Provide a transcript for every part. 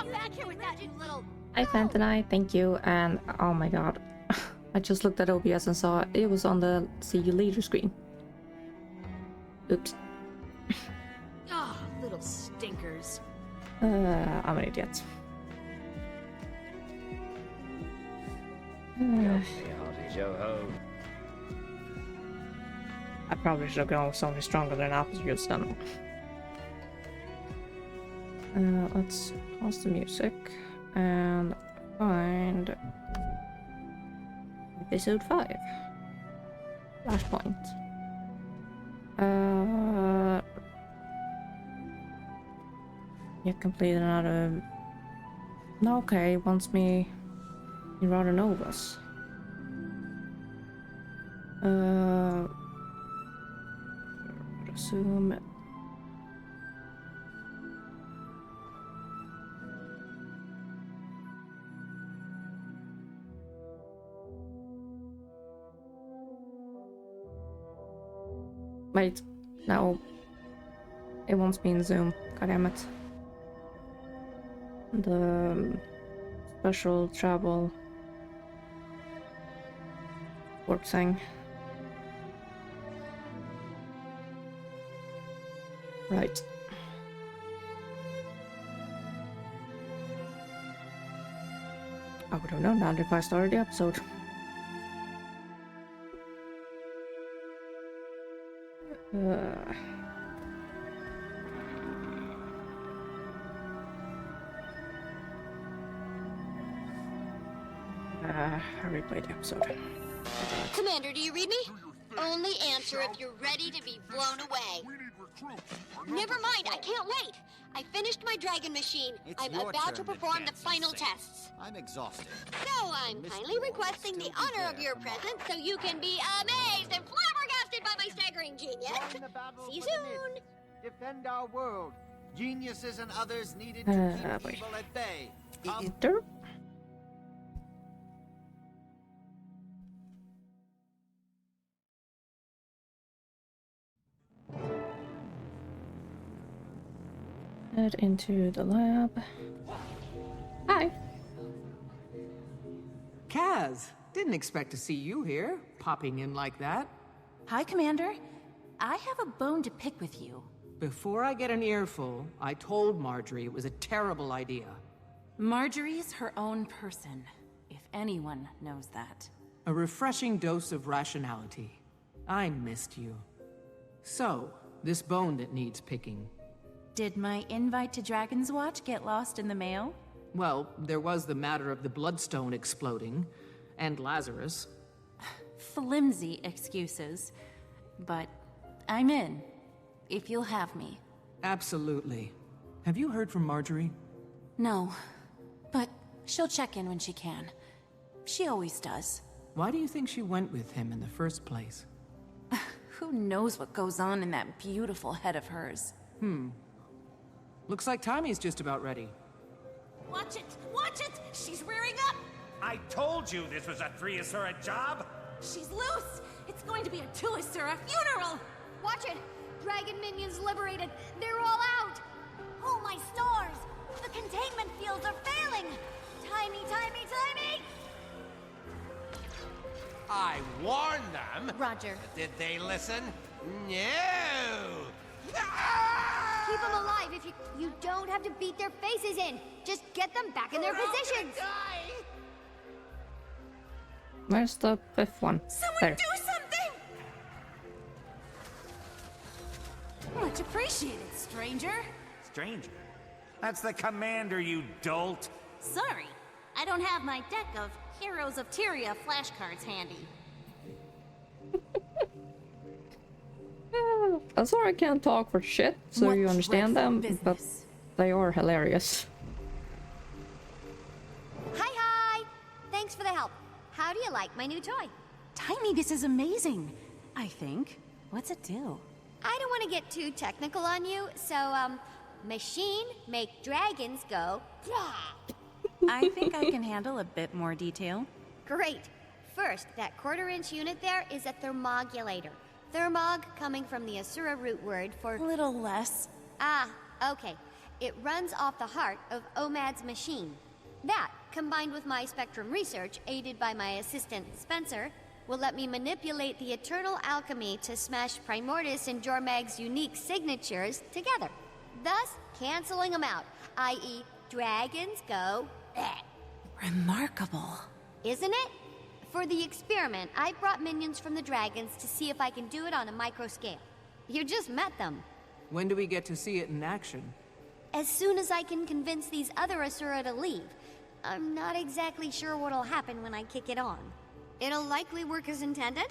You back here with that, you little... Hi Fantanai, thank you, and oh my god. I just looked at OBS and saw it was on the see you later screen. Oops. Oh, little stinkers. I'm an idiot. I probably should have gone with something stronger than apple juice then. Let's pause the music and find episode 5. Flashpoint. Yet completed another. No, okay, it wants me in Radar Novas. Resume. Wait, no. It wants me in Zoom. God damn it. The special travel work thing. Right. I would have known that if I started the episode. Replay the episode. Commander, do you read me? Only answer if you're ready to be blown away. Never mind, I can't wait. I finished my dragon machine. I'm about to perform the final tests. I'm exhausted. So I'm kindly requesting the honor of your presence so you can be amazed and flabbergasted by my staggering genius. See you soon. Defend our world. Geniuses and others needed to keep evil at bay. Enter. Head into the lab. Hi. Kaz, didn't expect to see you here, popping in like that. Hi, Commander. I have a bone to pick with you. Before I get an earful, I told Marjorie it was a terrible idea. Marjorie's her own person, if anyone knows that. A refreshing dose of rationality. I missed you. So, this bone that needs picking. Did my invite to Dragon's Watch get lost in the mail? Well, there was the matter of the Bloodstone exploding, and Lazarus. Flimsy excuses. But I'm in, if you'll have me. Absolutely. Have you heard from Marjorie? No, but she'll check in when she can. She always does. Why do you think she went with him in the first place? Who knows what goes on in that beautiful head of hers? Looks like Tommy's just about ready. Watch it! Watch it! She's rearing up! I told you this was a 3 Asura job! She's loose! It's going to be a 2 Asura funeral! Watch it! Dragon minions liberated! They're all out! Oh my stars! The containment fields are failing! Timey, timey, timey! I warned them! Roger. Did they listen? No! Ah! Keep them alive if you don't have to beat their faces in. Just get them back in their positions. Where's the fifth one? Someone There. do something! Much appreciated, stranger. Stranger? That's the commander, you dolt! Sorry, I don't have my deck of Heroes of Tyria flashcards handy. I'm sorry I can't talk for shit, so What you understand them, dreadful but business. they are hilarious. Hi! Thanks for the help. How do you like my new toy? Tiny, this is amazing. I think. What's it do? I don't want to get too technical on you, so, machine make dragons go, I think I can handle a bit more detail. Great. First, that 1/4-inch unit there is a thermogulator. Thermog coming from the Asura root word for... A little less. Ah, okay. It runs off the heart of OMAD's machine. That, combined with my spectrum research, aided by my assistant Spencer, will let me manipulate the eternal alchemy to smash Primordus and Jormag's unique signatures together, thus canceling them out, i.e. dragons go bleh. Remarkable. Isn't it? For the experiment, I brought minions from the dragons to see if I can do it on a micro scale. You just met them. When do we get to see it in action? As soon as I can convince these other Asura to leave. I'm not exactly sure what'll happen when I kick it on. It'll likely work as intended,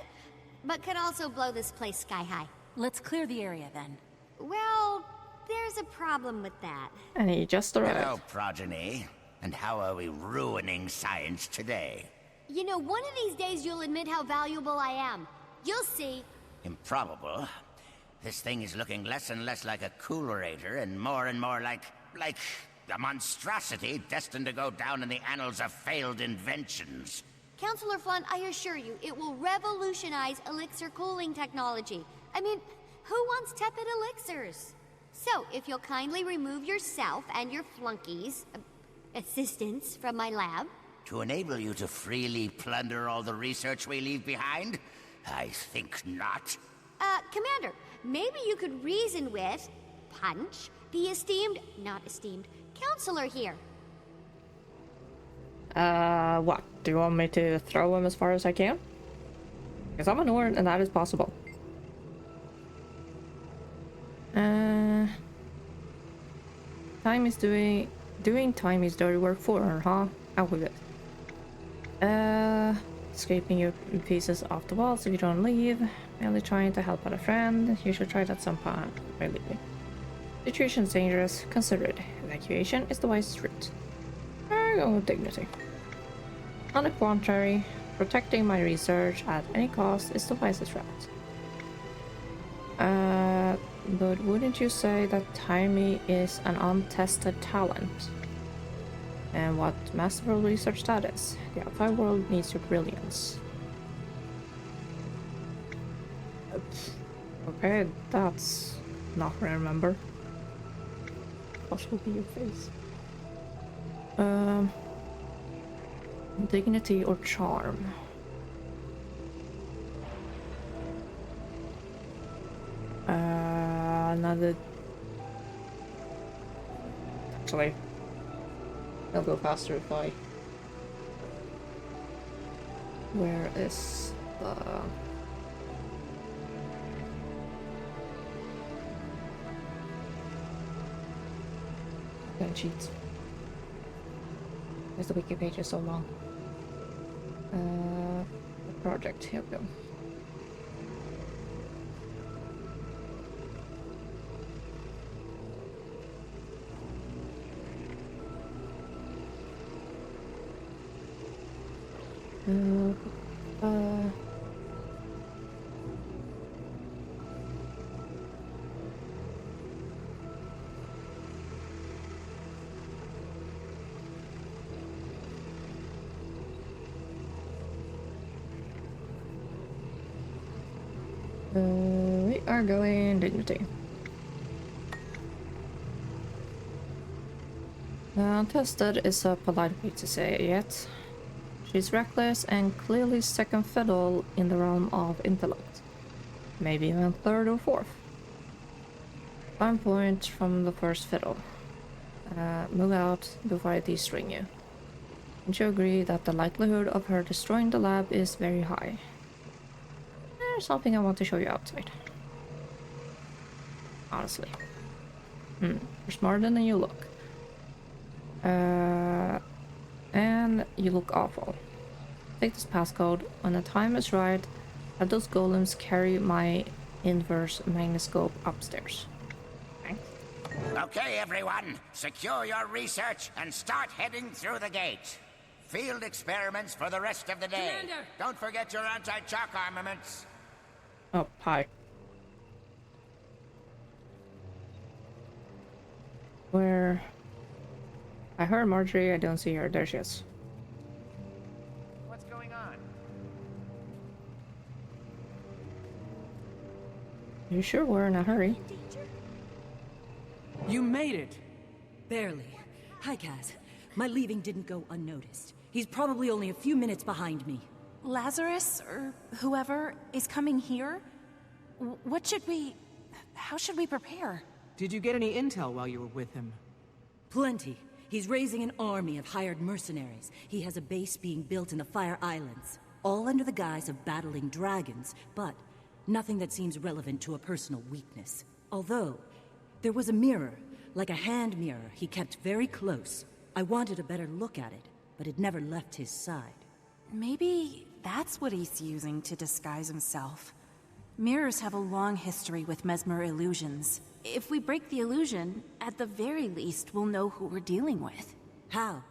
but could also blow this place sky high. Let's clear the area then. Well, there's a problem with that. And he just arrived. Hello, progeny. And how are we ruining science today? You know, one of these days you'll admit how valuable I am. You'll see. Improbable. This thing is looking less and less like a coolerator and more like a monstrosity destined to go down in the annals of failed inventions. Counselor Flunn, I assure you, it will revolutionize elixir cooling technology. I mean, who wants tepid elixirs? So, if you'll kindly remove yourself and your flunkies, assistants from my lab. To enable you to freely plunder all the research we leave behind? I think not. Commander, maybe you could reason with Punch, the not esteemed, counselor here. What? Do you want me to throw him as far as I can? Because I'm a Norn and that is possible. Time is doing Timey's dirty work for her, huh? Out with it. Scraping your pieces off the wall so you don't leave. Merely trying to help out a friend. You should try that sometime, really. Situation's dangerous. Consider it. Evacuation is the wisest route. I'm going with dignity. On the contrary, protecting my research at any cost is the wisest route. But wouldn't you say that Timey is an untested talent? And what masterful research that is. The outside world needs your brilliance. Okay, that's not what I remember. What will be your face? Dignity or charm? Another. Actually, I'll go faster if I. Where is the? Gonna cheat. Because the wiki page is so long. The project, here we go. We are going dignity. Untested is a polite way to say it yet. She's reckless and clearly second fiddle in the realm of intellect. Maybe even third or fourth. 1 point from the first fiddle. Move out before I de-string you. Don't you agree that the likelihood of her destroying the lab is very high? There's something I want to show you outside. Honestly. You're smarter than you look. And you look awful. Take this passcode. When the time is right, have those golems carry my inverse magnoscope upstairs. Thanks. Okay, everyone. Secure your research and start heading through the gate. Field experiments for the rest of the day. Commander! Don't forget your anti-shock armaments. Oh, hi. Where? I heard Marjorie, I don't see her. There she is. What's going on? You sure we're in a hurry? You made it! Barely. Hi, Kaz. My leaving didn't go unnoticed. He's probably only a few minutes behind me. Lazarus, or whoever, is coming here? What should we... How should we prepare? Did you get any intel while you were with him? Plenty. He's raising an army of hired mercenaries. He has a base being built in the Fire Islands, all under the guise of battling dragons, but nothing that seems relevant to a personal weakness. Although, there was a mirror, like a hand mirror he kept very close. I wanted a better look at it, but it never left his side. Maybe that's what he's using to disguise himself. Mirrors have a long history with mesmer illusions. If we break the illusion, at the very least, we'll know who we're dealing with. How?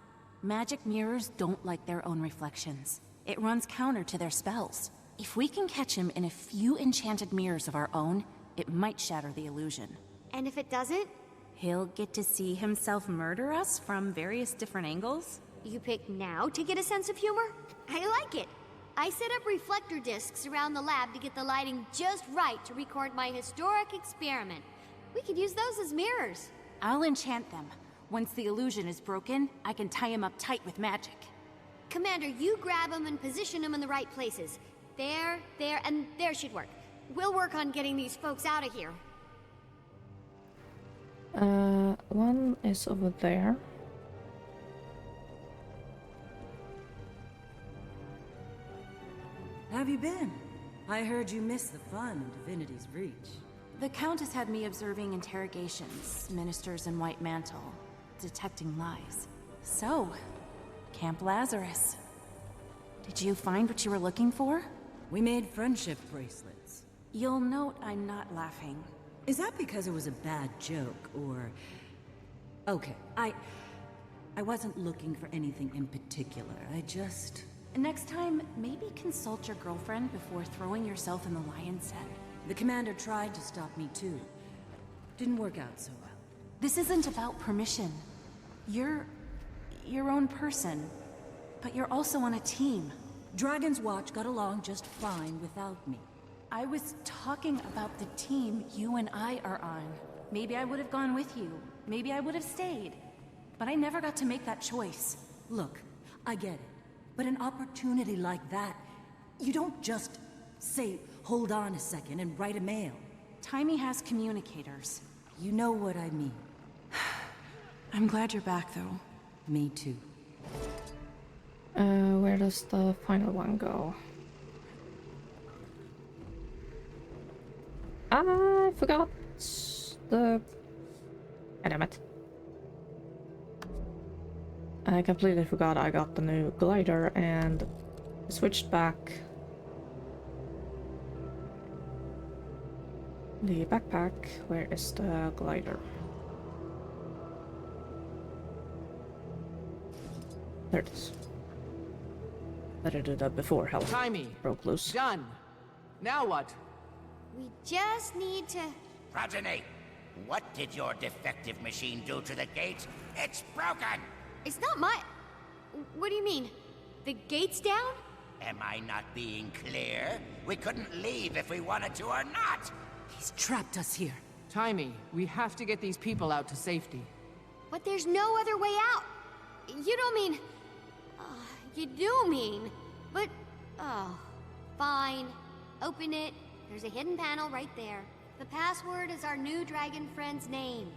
Magic mirrors don't like their own reflections. It runs counter to their spells. If we can catch him in a few enchanted mirrors of our own, it might shatter the illusion. And if it doesn't? He'll get to see himself murder us from various different angles? You pick now to get a sense of humor? I like it. I set up reflector discs around the lab to get the lighting just right to record my historic experiment. We could use those as mirrors. I'll enchant them. Once the illusion is broken, I can tie him up tight with magic. Commander, you grab them and position them in the right places. There, and there should work. We'll work on getting these folks out of here. One is over there. Have you been? I heard you missed the fun in Divinity's Reach. The Countess had me observing interrogations, ministers in white mantle, detecting lies. So, Camp Lazarus. Did you find what you were looking for? We made friendship bracelets. You'll note I'm not laughing. Is that because it was a bad joke, or... Okay, I wasn't looking for anything in particular. I just... Next time, maybe consult your girlfriend before throwing yourself in the lion's den. The commander tried to stop me too. Didn't work out so well. This isn't about permission. You're your own person, but you're also on a team. Dragon's Watch got along just fine without me. I was talking about the team you and I are on. Maybe I would have gone with you. Maybe I would have stayed. But I never got to make that choice. Look, I get it. But an opportunity like that, you don't just say, hold on a second and write a mail. Timmy has communicators. You know what I mean. I'm glad you're back, though. Me too. Where does the final one go? I forgot the... Ah, damn it. I completely forgot I got the new glider and switched back the backpack. Where is the glider? There it is. Better do that before hell Timey! broke loose. Done! Now what? We just need to... Progeny, what did your defective machine do to the gate? It's broken! It's not my... What do you mean? The gate's down? Am I not being clear? We couldn't leave if we wanted to or not! He's trapped us here. Timey, we have to get these people out to safety. But there's no other way out. You don't mean... you do mean... But... Oh... Fine. Open it. There's a hidden panel right there. The password is our new dragon friend's name.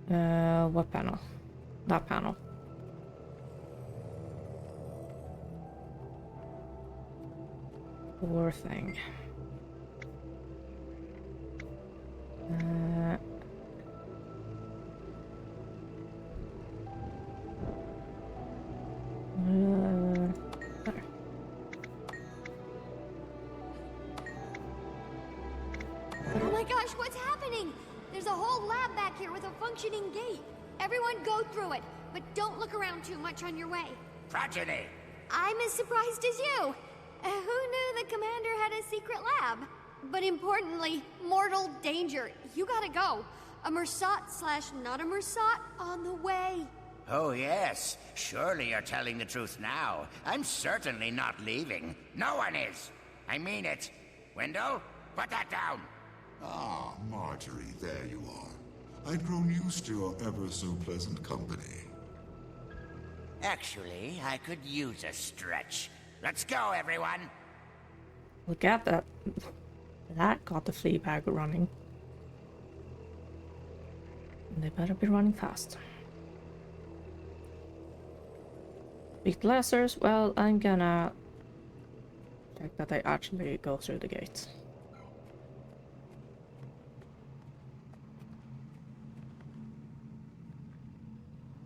What panel? That panel. Poor thing. There. Oh my gosh, what's happening? There's a whole lab back here with a functioning gate. Everyone go through it, but don't look around too much on your way. Progeny! I'm as surprised as you. Who knew the commander had a secret lab? But importantly, mortal danger. You gotta go. A Mersat / not a Mersat on the way. Oh yes, surely you're telling the truth now. I'm certainly not leaving. No one is. I mean it. Wendell, put that down. Ah, Marjorie, there you are. I'd grown used to your ever-so-pleasant company. Actually, I could use a stretch. Let's go, everyone! Look at that. That got the flea bag running. And they better be running fast. Big lasers, well, I'm gonna check that they actually go through the gate.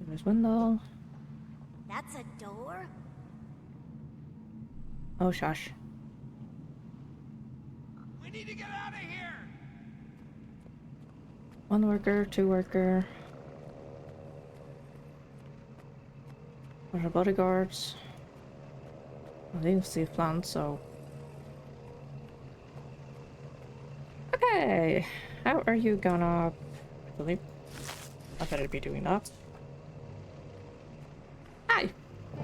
There's window. That's a door? Oh, shush. We need to get out of here! One worker, two worker. What are bodyguards? I didn't see a plant, so. Okay, how are you gonna? Actually, I better be doing that. Hi.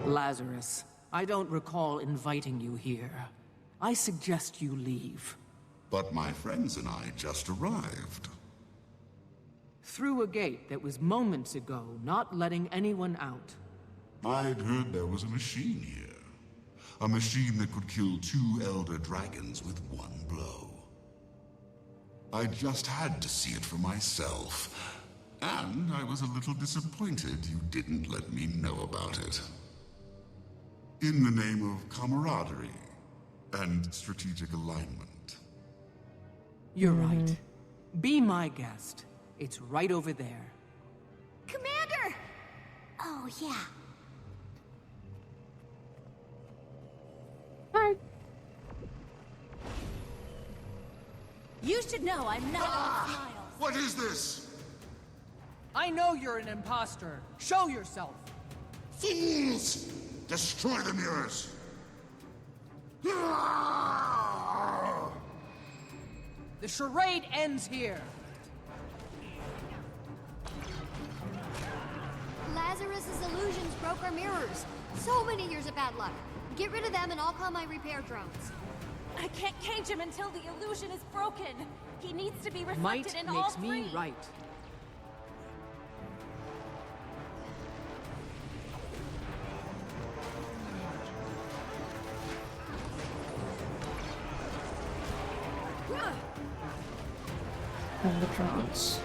Lazarus, I don't recall inviting you here. I suggest you leave. But my friends and I just arrived. Through a gate that was moments ago not letting anyone out. I'd heard there was a machine here. A machine that could kill 2 elder dragons with one blow. I just had to see it for myself. And I was a little disappointed you didn't let me know about it. In the name of camaraderie and strategic alignment. You're right. Be my guest. It's right over there. Commander! Oh, yeah. Hi. You should know I'm not all smiles. What is this? I know you're an imposter. Show yourself. Fools! Destroy the mirrors! The charade ends here. Lazarus's illusions broke our mirrors. So many years of bad luck. Get rid of them and I'll call my repair drones. I can't cage him until the illusion is broken. He needs to be reflected Might in all makes three. me right. And the drones.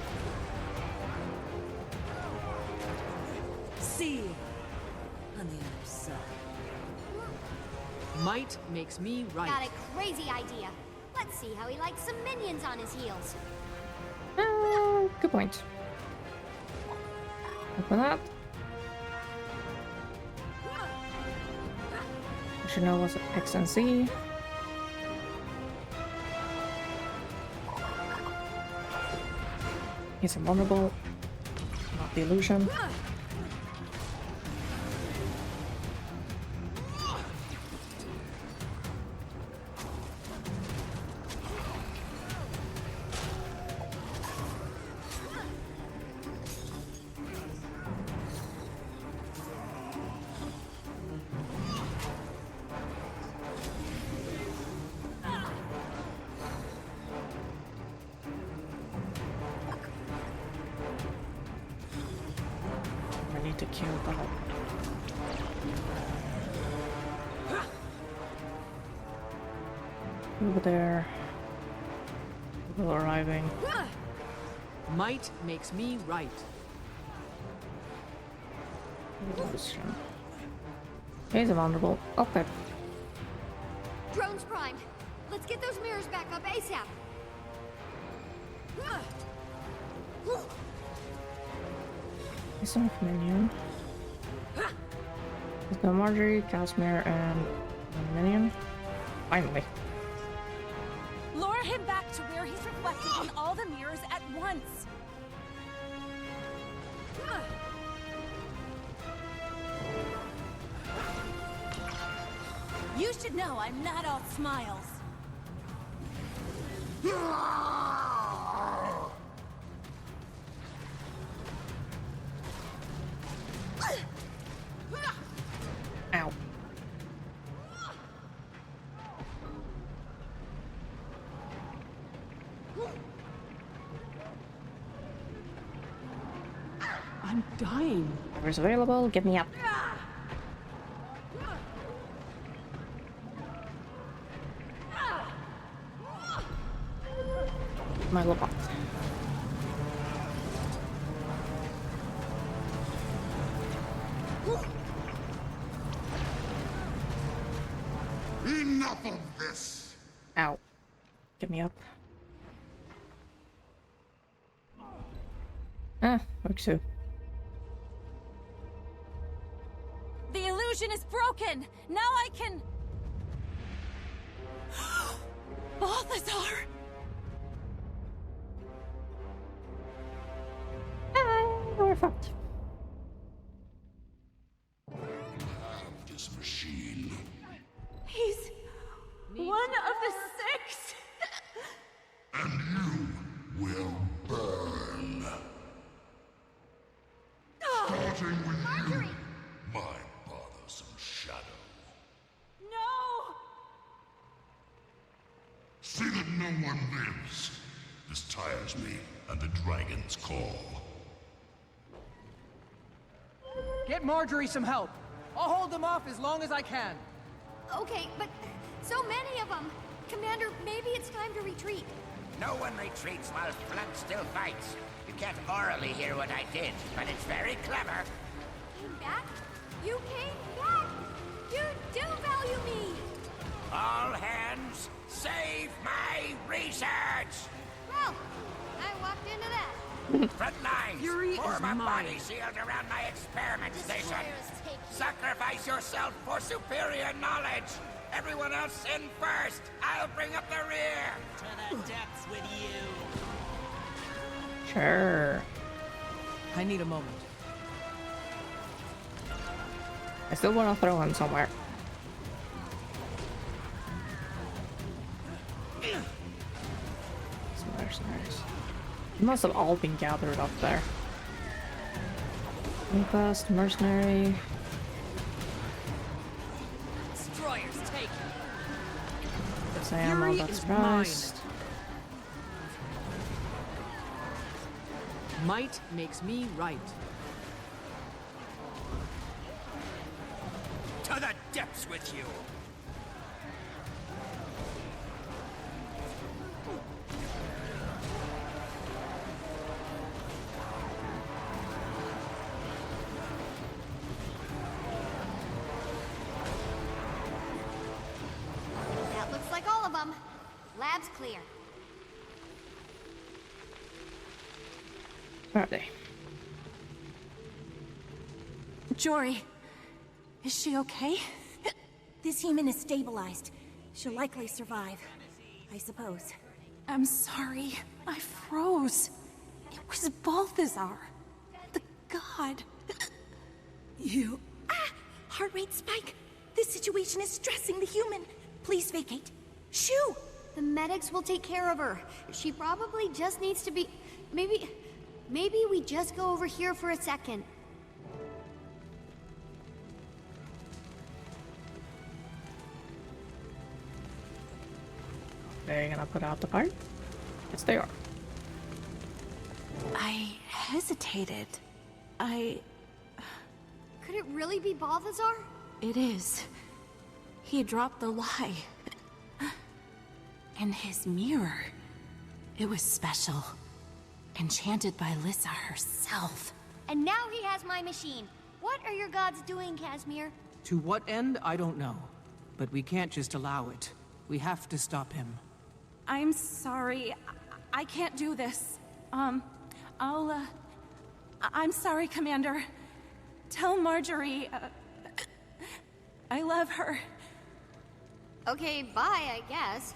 See you on the other side. Might makes me right. Got a crazy idea. Let's see how he likes some minions on his heels. Good point. Open that. I should know what's X and Z. He's invulnerable. Not the illusion. I need to kill that. Over there. People arriving. Might makes me right. He's invulnerable. Okay. Drones primed. Let's get those mirrors back up ASAP. He's a minion. He's got Marjorie, Casimir, and a minion. Finally. Lure him back to where he's reflected in all the mirrors at once. You should know I'm not all smiles. Ow. I'm dying. Whoever's available, get me up. My robot. Enough of this! Ow. Get me up. Works too. The illusion is broken! Now I can... Balthazar! We're fucked. This machine. He's one of the six! And you will burn. Starting with Marjorie! you, my bothersome shadow. No! See that no one lives. This tires me, and the dragons call. Get Marjorie some help. I'll hold them off as long as I can. Okay, but so many of them. Commander, maybe it's time to retreat. No one retreats while Flunk still fights. You can't orally hear what I did, but it's very clever. Came back? You came back! You do value me! All hands, save my research! Well, I walked into that. Front lines, Fury form is a mine. body shield around my experiment station. Sacrifice yourself for superior knowledge. Everyone else in first. I'll bring up the rear. To the depths with you. Sure. I need a moment. I still want to throw him somewhere. Some mercenaries. They must have all been gathered up there. Fast mercenary. Destroyers take. Yes, I am all Fury that is surprised. Might makes me right. To the depths with you. That looks like all of them. Lab's clear. Where are they? Jory, is she okay? This human is stabilized. She'll likely survive, I suppose. I'm sorry. I froze. It was Balthazar. The god. You... Ah! Heart rate spike. This situation is stressing the human. Please vacate. Shoo! The medics will take care of her. She probably just needs to be... Maybe we just go over here for a second. They're gonna put out the fire? Yes, they are. I hesitated. Could it really be Balthazar? It is. He dropped the lie. And his mirror. It was special. Enchanted by Lissa herself. And now he has my machine. What are your gods doing, Casimir? To what end, I don't know. But we can't just allow it. We have to stop him. I'm sorry. I can't do this. I'm sorry, Commander. Tell Marjorie, I love her. Okay, bye, I guess.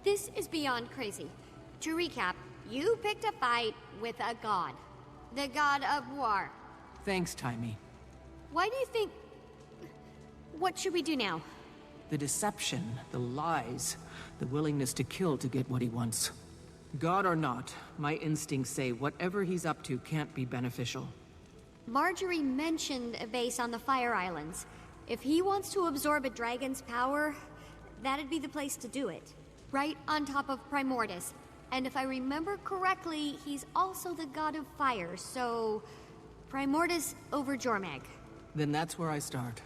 This is beyond crazy. To recap, you picked a fight with a god. The god of war. Thanks, Timey. Why do you think... What should we do now? The deception, the lies, the willingness to kill to get what he wants. God or not, my instincts say whatever he's up to can't be beneficial. Marjorie mentioned a base on the Fire Islands. If he wants to absorb a dragon's power, that'd be the place to do it. Right on top of Primordus. And if I remember correctly, he's also the god of fire, so... Primordus over Jormag. Then that's where I start.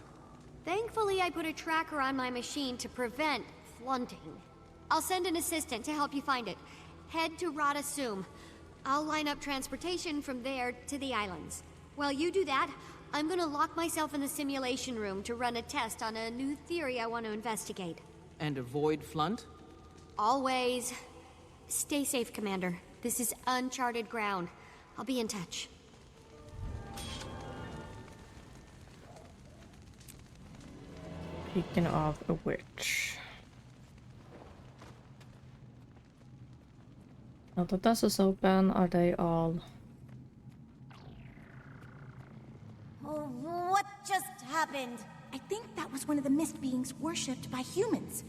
Thankfully, I put a tracker on my machine to prevent flunting. I'll send an assistant to help you find it. Head to Rada Sum. I'll line up transportation from there to the islands. While you do that, I'm gonna lock myself in the simulation room to run a test on a new theory I want to investigate. And avoid Flunt? Always. Stay safe, Commander. This is uncharted ground. I'll be in touch. Speaking of a witch. Now the dust is open, are they all... What just happened? I think that was one of the mist beings worshipped by humans.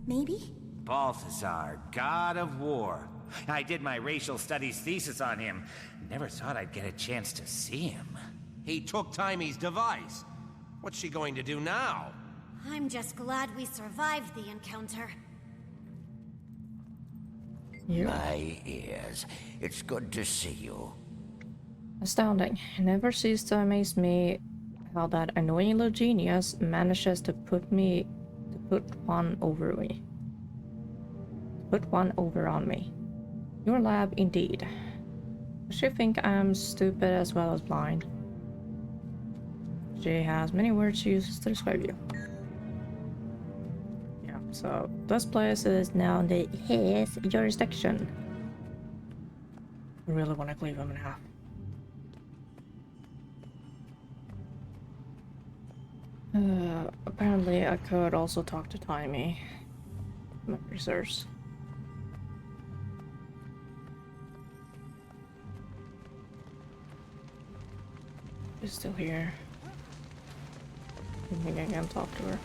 Maybe? Balthazar, god of war. I did my racial studies thesis on him. Never thought I'd get a chance to see him. He took Timy's device. What's she going to do now? I'm just glad we survived the encounter. My ears. It's good to see you. Astounding. It never ceased to amaze me how that annoying little genius manages to put one over on me. Your lab indeed. Does she think I'm stupid as well as blind? She has many words she uses to describe you. Yeah, so this place is now in his jurisdiction. I really want to cleave him in half. Apparently I could also talk to Timmy. My research. She's still here. I think I can talk to her.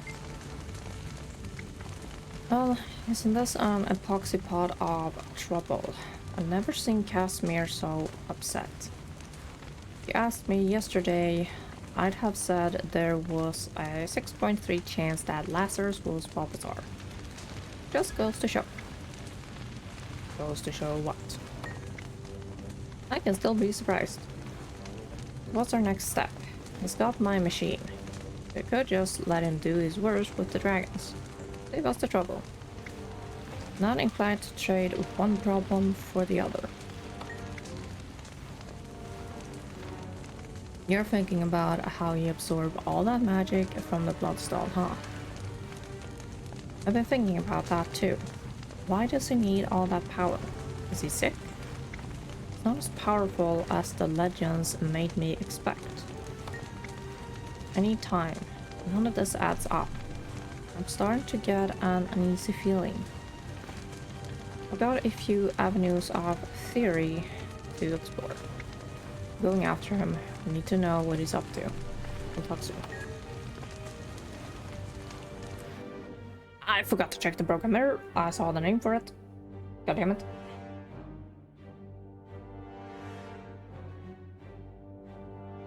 Well, isn't this an epoxy pot of trouble? I've never seen Casimir so upset. If you asked me yesterday, I'd have said there was a 6.3 chance that Lazarus was Balthazar. Just goes to show. Goes to show what? I can still be surprised. What's our next step? He's got my machine. We could just let him do his worst with the dragons. Save us the trouble. Not inclined to trade one problem for the other. You're thinking about how he absorbed all that magic from the Bloodstone, huh? I've been thinking about that too. Why does he need all that power? Is he sick? It's not as powerful as the legends made me expect. I need time. None of this adds up. I'm starting to get an uneasy feeling. I've got a few avenues of theory to explore. Going after him, we need to know what he's up to. We'll talk soon. I forgot to check the broken mirror. I saw the name for it. God damn it.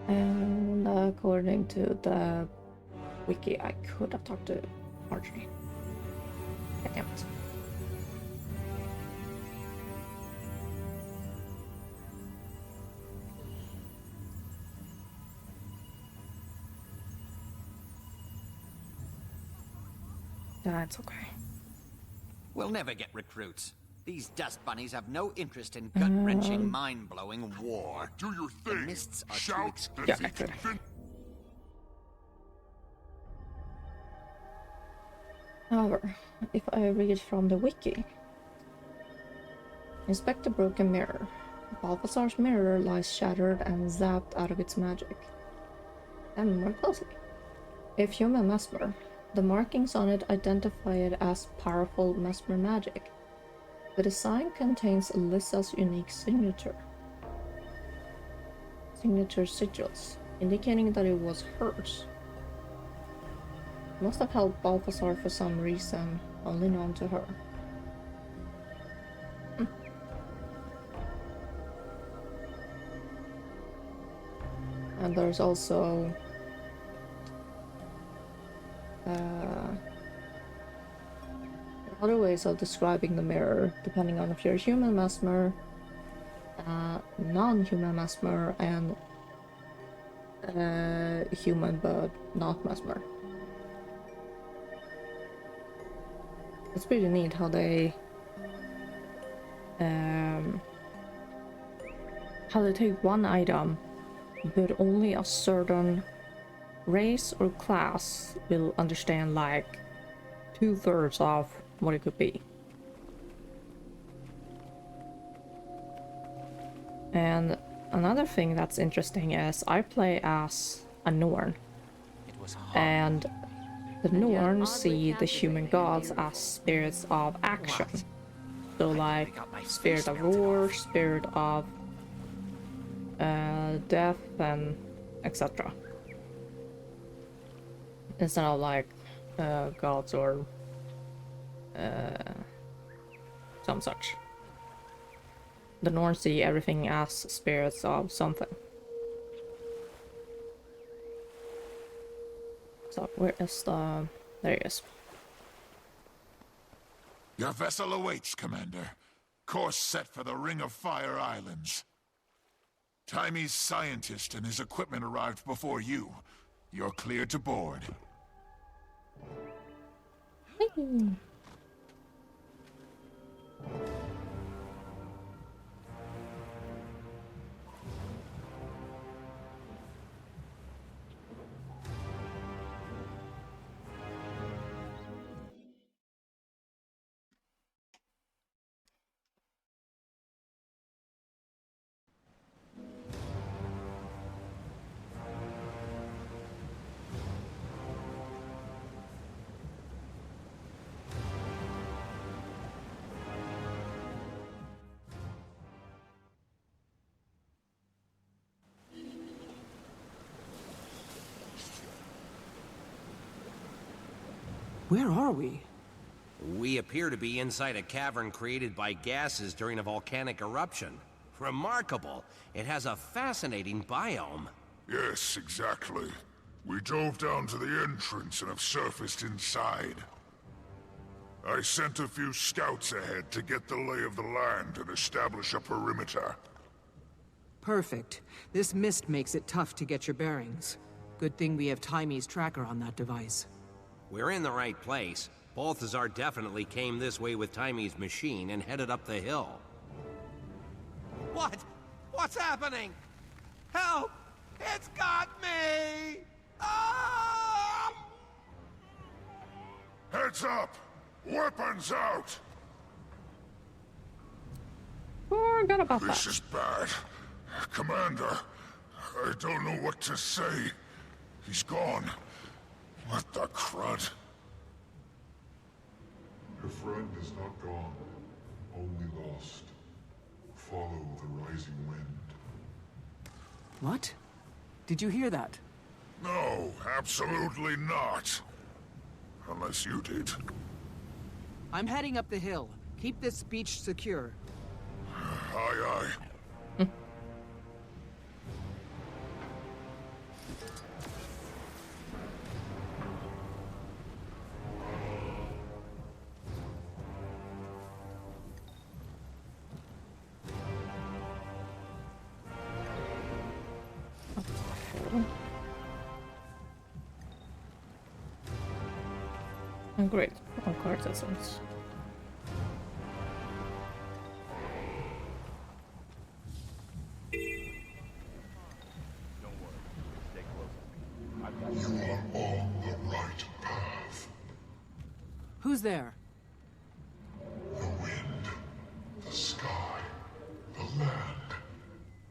And according to the wiki, I could have talked to Marjorie. God damn it. That's okay. We'll never get recruits. These dust bunnies have no interest in gut-wrenching, mind-blowing war. Do your The thing. mists are too Shout expensive. Yeah, and I could. convince. However, if I read from the wiki, inspect the broken mirror. Balthazar's mirror lies shattered and zapped out of its magic. And more closely. If human mesmer, the markings on it identify it as powerful mesmer magic. The design contains Alyssa's unique signature sigils, indicating that it was hers. Must have helped Balthazar for some reason, only known to her. And there's also other ways of describing the mirror, depending on if you're human mesmer, non-human mesmer, and human, but not Mesmer. It's pretty neat how they take one item, but only a certain race or class will understand like 2/3 of what it could be. And another thing that's interesting is I play as a Norn, and the Norn see the human gods as spirits of action. So like spirit of war, spirit of death, and etc. Instead of like gods or some such. The Norn see everything as spirits of something. So where is the... there he is. Your vessel awaits, Commander. Course set for the Ring of Fire Islands. Timey's scientist and his equipment arrived before you. You're cleared to board. Where are we? We appear to be inside a cavern created by gases during a volcanic eruption. Remarkable. It has a fascinating biome. Yes, exactly. We dove down to the entrance and have surfaced inside. I sent a few scouts ahead to get the lay of the land and establish a perimeter. Perfect. This mist makes it tough to get your bearings. Good thing we have Timey's tracker on that device. We're in the right place. Balthazar definitely came this way with Timey's machine and headed up the hill. What? What's happening? Help! It's got me! Ah! Heads up! Weapons out! Forgot about that. This is bad. Commander, I don't know what to say. He's gone. What the crud? Your friend is not gone, only lost. Follow the rising wind. What? Did you hear that? No, absolutely not. Unless you did. I'm heading up the hill. Keep this beach secure. Aye, aye. Oh, great. All courtesans. You are on the right path. Who's there? The wind, the sky, the land.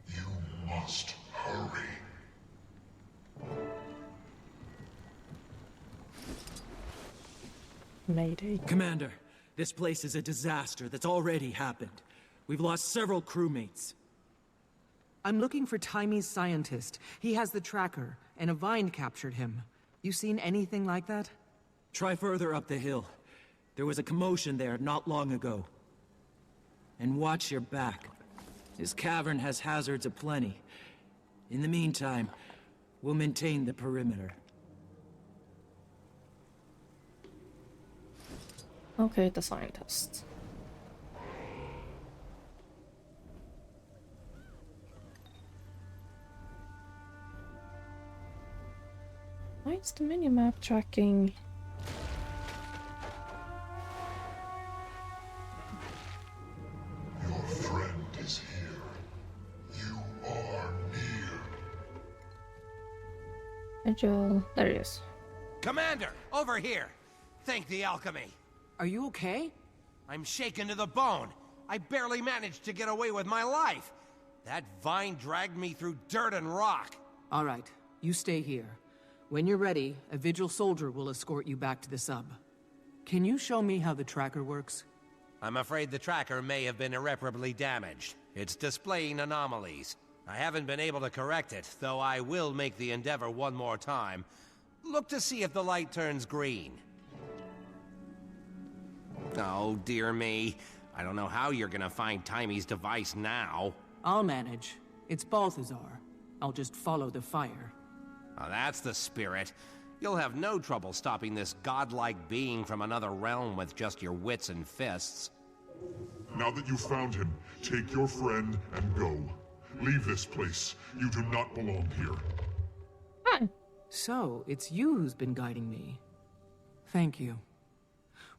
You must hurry. Mayday. Commander, this place is a disaster that's already happened. We've lost several crewmates. I'm looking for Timey's scientist. He has the tracker, and a vine captured him. You seen anything like that? Try further up the hill. There was a commotion there not long ago. And watch your back. This cavern has hazards aplenty. In the meantime, we'll maintain the perimeter. Okay, the scientist. Why is the minimap tracking? Your friend is here. You are near. Hey Joel, there he is. Commander, over here! Thank the alchemy. Are you okay? I'm shaken to the bone. I barely managed to get away with my life. That vine dragged me through dirt and rock. All right, you stay here. When you're ready, a Vigil soldier will escort you back to the sub. Can you show me how the tracker works? I'm afraid the tracker may have been irreparably damaged. It's displaying anomalies. I haven't been able to correct it, though I will make the endeavor one more time. Look to see if the light turns green. Oh, dear me. I don't know how you're gonna find Timy's device now. I'll manage. It's Balthazar. I'll just follow the fire. Oh, that's the spirit. You'll have no trouble stopping this godlike being from another realm with just your wits and fists. Now that you've found him, take your friend and go. Leave this place. You do not belong here. Hi. So, it's you who's been guiding me. Thank you.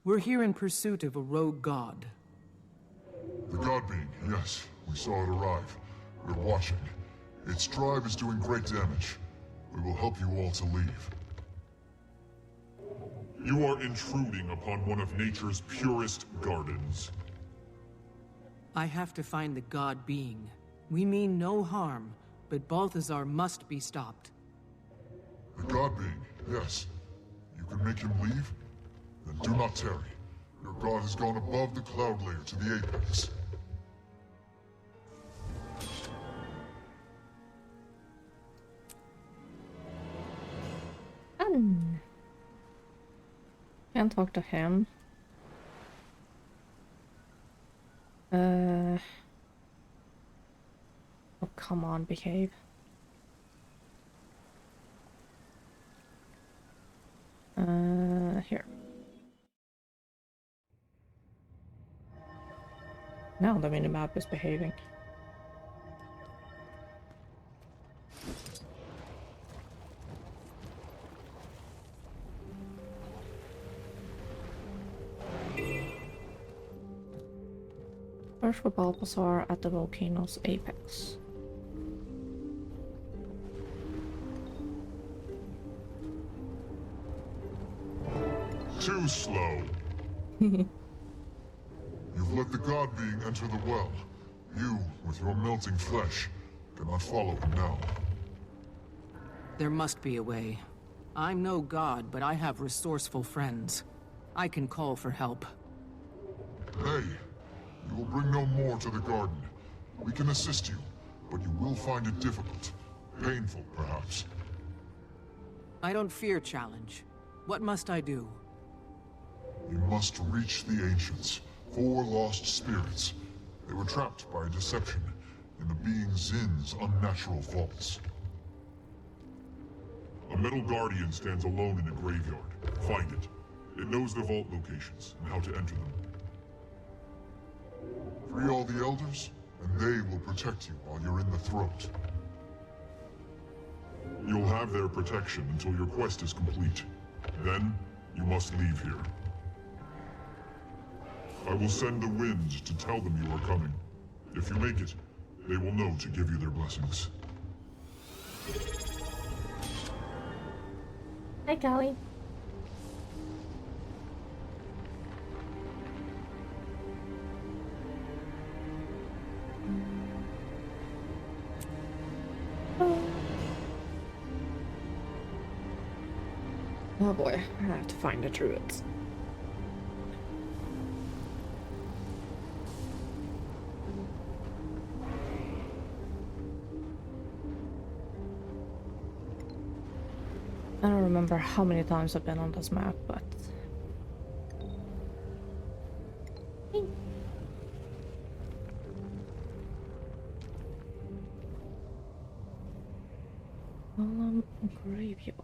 We're here in pursuit of a rogue god. The god being, yes. We saw it arrive. We're watching. Its drive is doing great damage. We will help you all to leave. You are intruding upon one of nature's purest gardens. I have to find the god being. We mean no harm, but Balthazar must be stopped. The god being, yes. You can make him leave? Then do not tarry. Your god has gone above the cloud layer to the apex. Can't talk to him. Oh, come on, behave. Here. Now the minimap is behaving. Search for Balthazar at the volcano's apex. Too slow. You've let the god being enter the well. You, with your melting flesh, cannot follow him now. There must be a way. I'm no god, but I have resourceful friends. I can call for help. Hey, you will bring no more to the garden. We can assist you, but you will find it difficult. Painful, perhaps. I don't fear challenge. What must I do? You must reach the Ancients, 4 lost spirits. They were trapped by a deception in the being Zin's unnatural vaults. A metal guardian stands alone in a graveyard. Find it. It knows the vault locations and how to enter them. Free all the elders, and they will protect you while you're in the throat. You'll have their protection until your quest is complete. Then, you must leave here. I will send the wind to tell them you are coming. If you make it, they will know to give you their blessings. Hi, Callie. Oh boy, I have to find the druids. I don't remember how many times I've been on this map, but... Graveyard.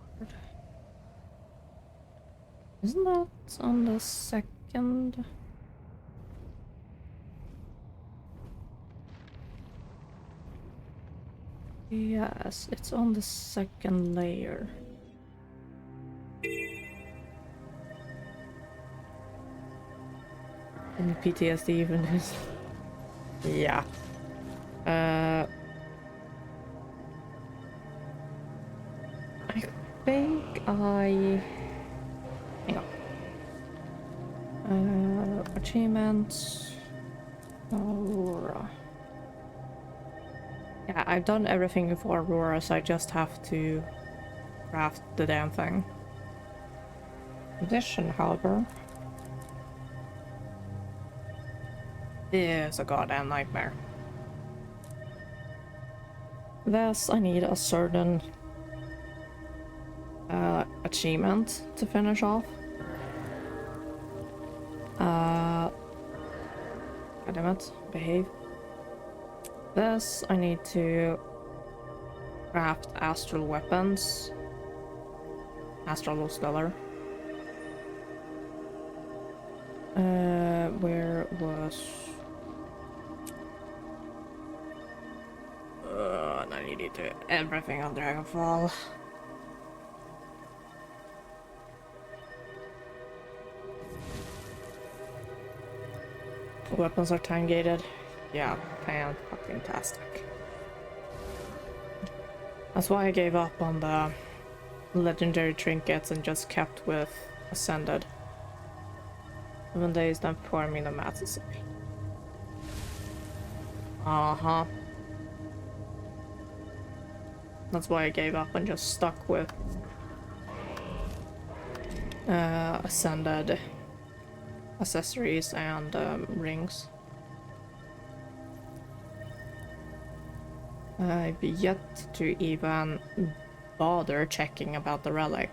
Isn't that on the second? Yes, it's on the second layer. Any PTSD even is. Yeah. I think I. Hang on. Achievements. Aurora. Yeah, I've done everything for Aurora, so I just have to craft the damn thing. Condition, however, is a goddamn nightmare. Thus, I need a certain achievement to finish off. Goddammit, behave. This, I need to craft astral weapons. Astral or stellar. Where was... and I need to do everything on Dragonfall. Weapons are time gated. Yeah, fantastic. That's why I gave up on the legendary trinkets and just kept with Ascended. 7 days, then performing the maths. Uh-huh. That's why I gave up and just stuck with Ascended accessories and rings. I've yet to even bother checking about the relic.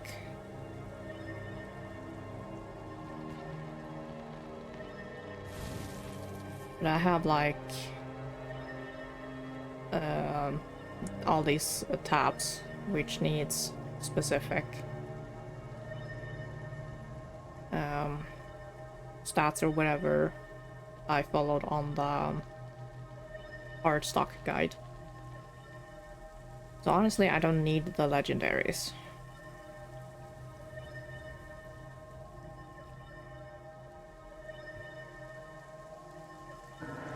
But I have like all these tabs which needs specific stats or whatever I followed on the art stock guide. So honestly, I don't need the legendaries.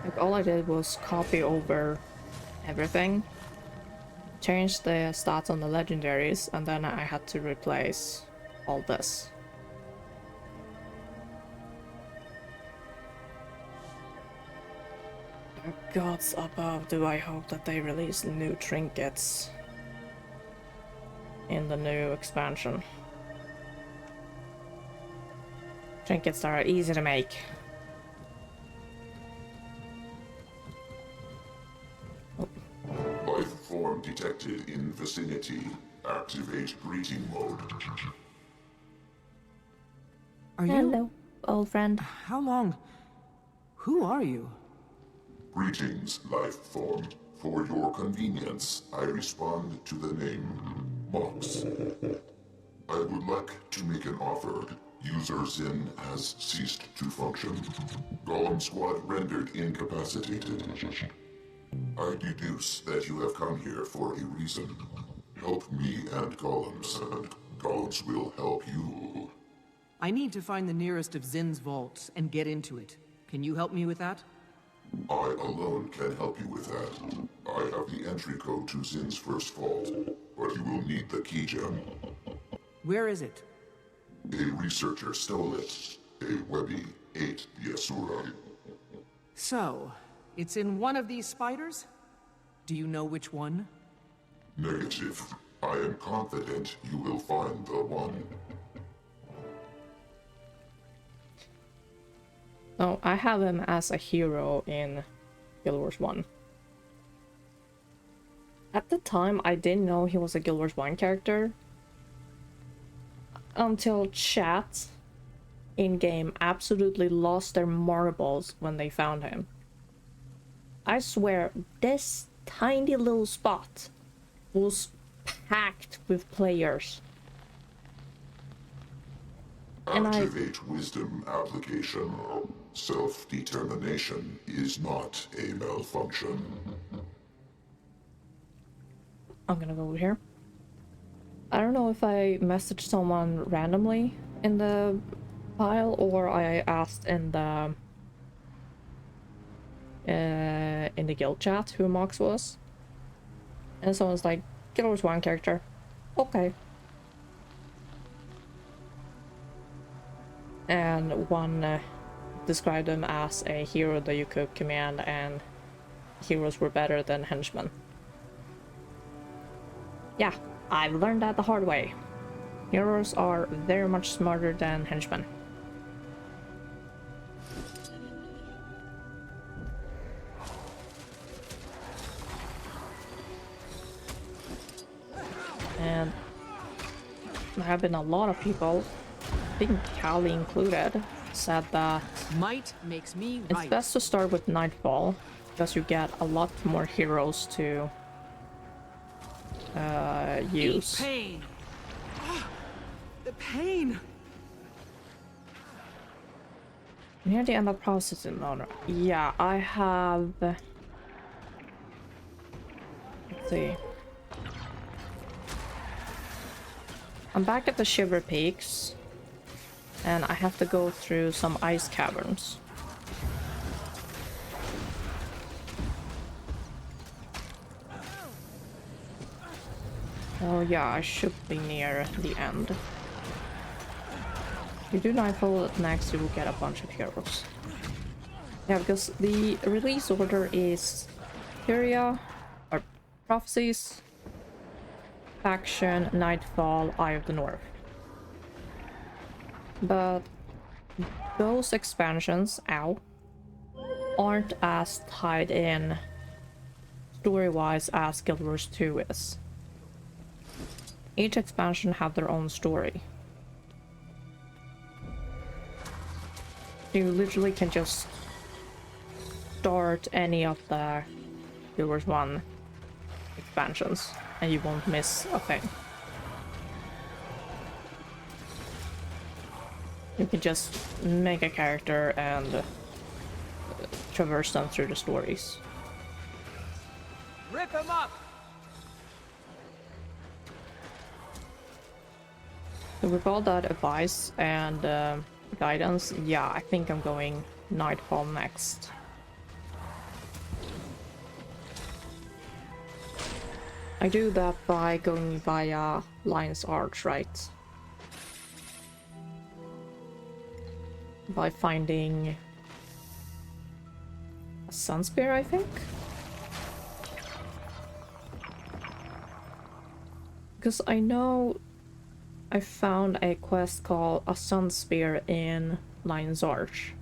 Like all I did was copy over everything, change the stats on the legendaries, and then I had to replace all this. The gods above, do I hope that they release new trinkets in the new expansion. Trinkets that are easy to make. Life form detected in vicinity. Activate greeting mode. Are you? Hello, old friend. How long? Who are you? Greetings, life form. For your convenience, I respond to the name Mox. I would like to make an offer. User Zin has ceased to function. Golem squad rendered incapacitated. I deduce that you have come here for a reason. Help me and Golems, and Golems will help you. I need to find the nearest of Zin's vaults and get into it. Can you help me with that? I alone can help you with that. I have the entry code to Zin's first vault, but you will need the key gem. Where is it? A researcher stole it. A Webby ate the Asura. So, it's in one of these spiders? Do you know which one? Negative. I am confident you will find the one. No, I have him as a hero in Guild Wars 1. At the time, I didn't know he was a Guild Wars 1 character. Until chat in-game absolutely lost their marbles when they found him. I swear, this tiny little spot was packed with players. And Activate wisdom application. Self-determination is not a malfunction. I'm gonna go over here. I don't know if I messaged someone randomly in the file or I asked in the in the guild chat who Mox was. And someone's like, Killer's one character. Okay. And one described him as a hero that you could command, and heroes were better than henchmen. Yeah, I've learned that the hard way. Heroes are very much smarter than henchmen. And there have been a lot of people, I think Callie included, said that Might makes me it's right. best to start with Nightfall, because you get a lot more heroes to use. Pain. The pain. Near the end of processing owner. Yeah, I have. Let's see. I'm back at the Shiver Peaks, and I have to go through some ice caverns. Oh yeah, I should be near the end. If you do Nightfall next, you will get a bunch of heroes. Yeah, because the release order is Furia, or Prophecies, Faction, Nightfall, Eye of the North. But those expansions, aren't as tied in story-wise as Guild Wars 2 is. Each expansion have their own story. You literally can just start any of the Guild Wars 1 expansions and you won't miss a thing. You can just make a character and traverse them through the stories. Rip him up! So with all that advice and guidance, yeah, I think I'm going Nightfall next. I do that by going via Lion's Arch, right? By finding a Sun Spear, I think? Because I know I found a quest called a Sun Spear in Lion's Arch.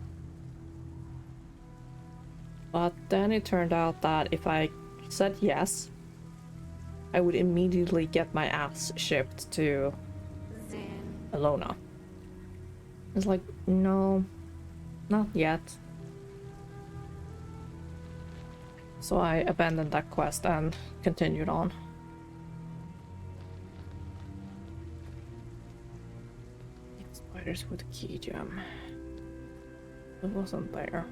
But then it turned out that if I said yes, I would immediately get my ass shipped to Alona. It's like, no, not yet. So I abandoned that quest and continued on. Spiders with a key gem. It wasn't there.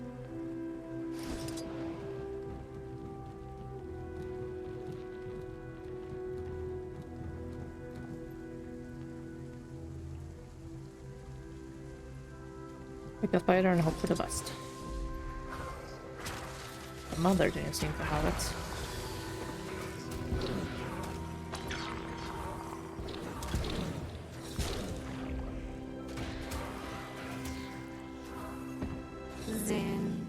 Pick a spider and hope for the best. The mother didn't seem to have it. Zen.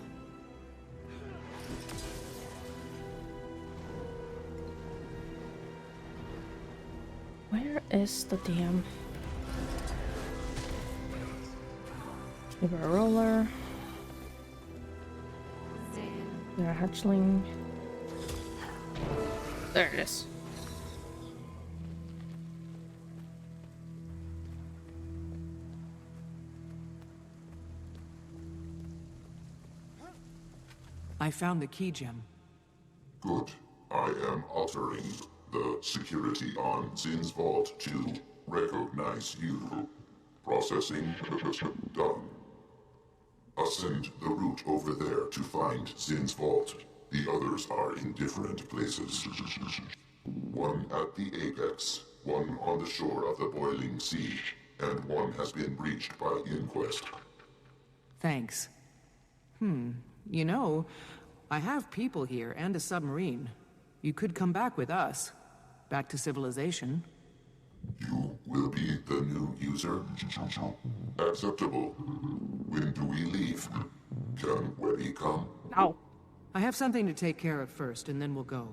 Where is the DM? Give her a roller. There a hatchling. There it is. I found the key gem. Good. I am altering the security on Zin's vault to recognize you. Processing done. Ascend the route over there to find Zin's vault. The others are in different places. One at the apex, one on the shore of the boiling sea, and one has been breached by Inquest. Thanks. You know, I have people here and a submarine. You could come back with us. Back to civilization. You will be the new user? Acceptable. When do we leave? Can Webby come? Ow! I have something to take care of first, and then we'll go.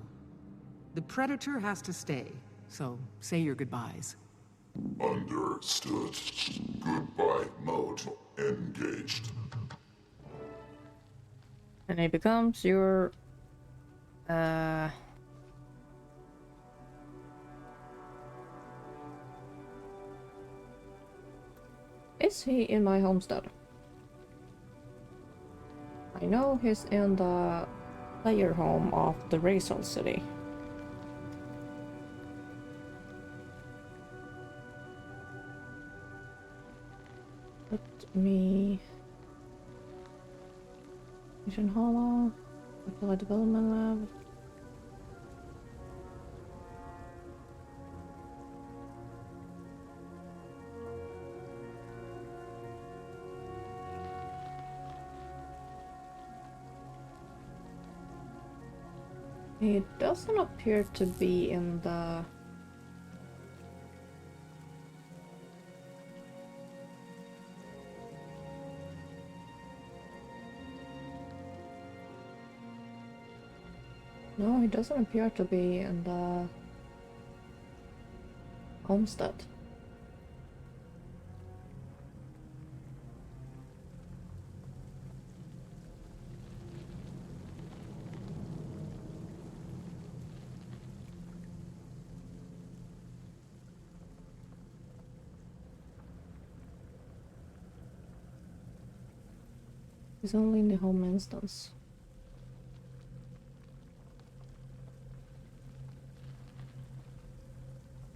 The Predator has to stay, so say your goodbyes. Understood. Goodbye mode engaged. And he becomes your... Is he in my homestead? I know he's in the player home of the Razor City. Let me... Mission Hollow, Applied Development Lab. It doesn't appear to be in the... No, it doesn't appear to be in the homestead. It's only in the home instance.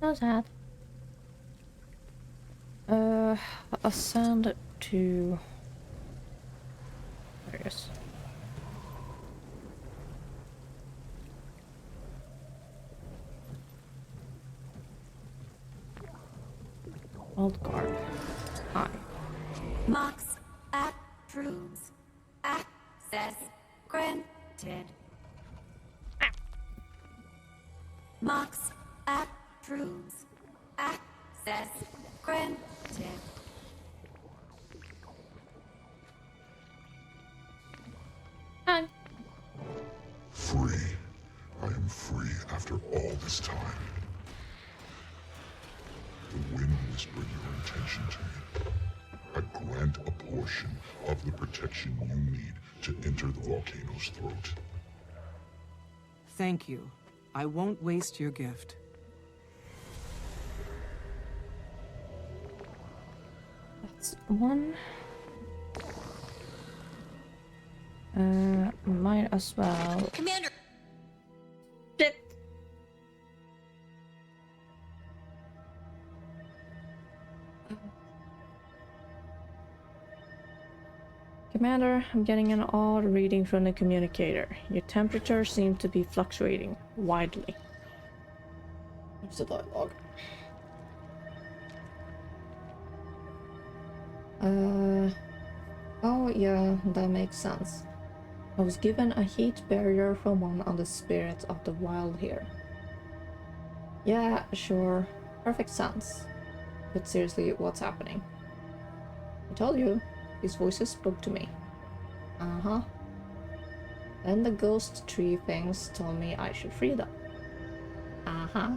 So sad. Ascend to... There it is. Old guard. Hi. Mox approves. Access granted. Mox approves. Access granted. Hi. Free. I am free after all this time. The wind whispered your intention to me. I grant a portion of the protection you need to enter the volcano's throat. Thank you. I won't waste your gift. That's one. Might as well. Commander! Shit! Commander, I'm getting an odd reading from the communicator. Your temperature seems to be fluctuating widely. There's the dialogue. Oh yeah, that makes sense. I was given a heat barrier from one of the spirits of the wild here. Yeah, sure. Perfect sense. But seriously, what's happening? I told you. These voices spoke to me. Uh-huh. Then the ghost tree things told me I should free them. Uh-huh.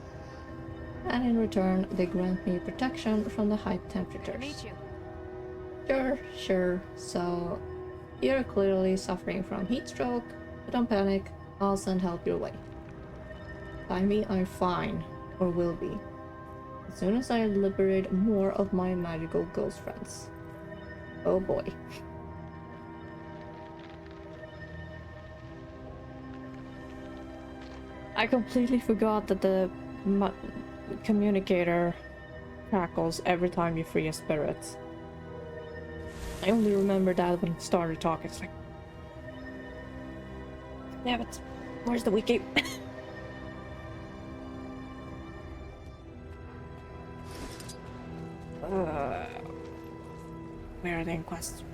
And in return, they grant me protection from the high temperatures. Meet you. Sure. So, you're clearly suffering from heat stroke, but don't panic. I'll send help your way. By me, I'm fine, or will be. As soon as I liberate more of my magical ghost friends. Oh boy. I completely forgot that the communicator crackles every time you free a spirit. I only remember that when it started talking. It's like... Damn it. Where's the wiki? Where are the inquests?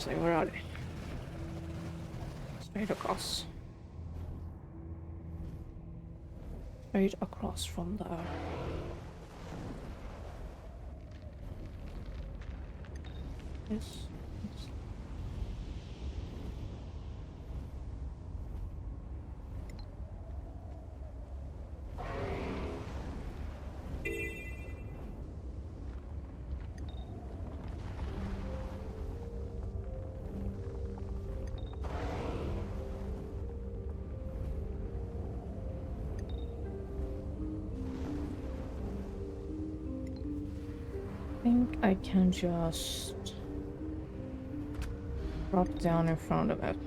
say, where are they? Straight across. Straight across from there. Yes. I think I can just drop down in front of it.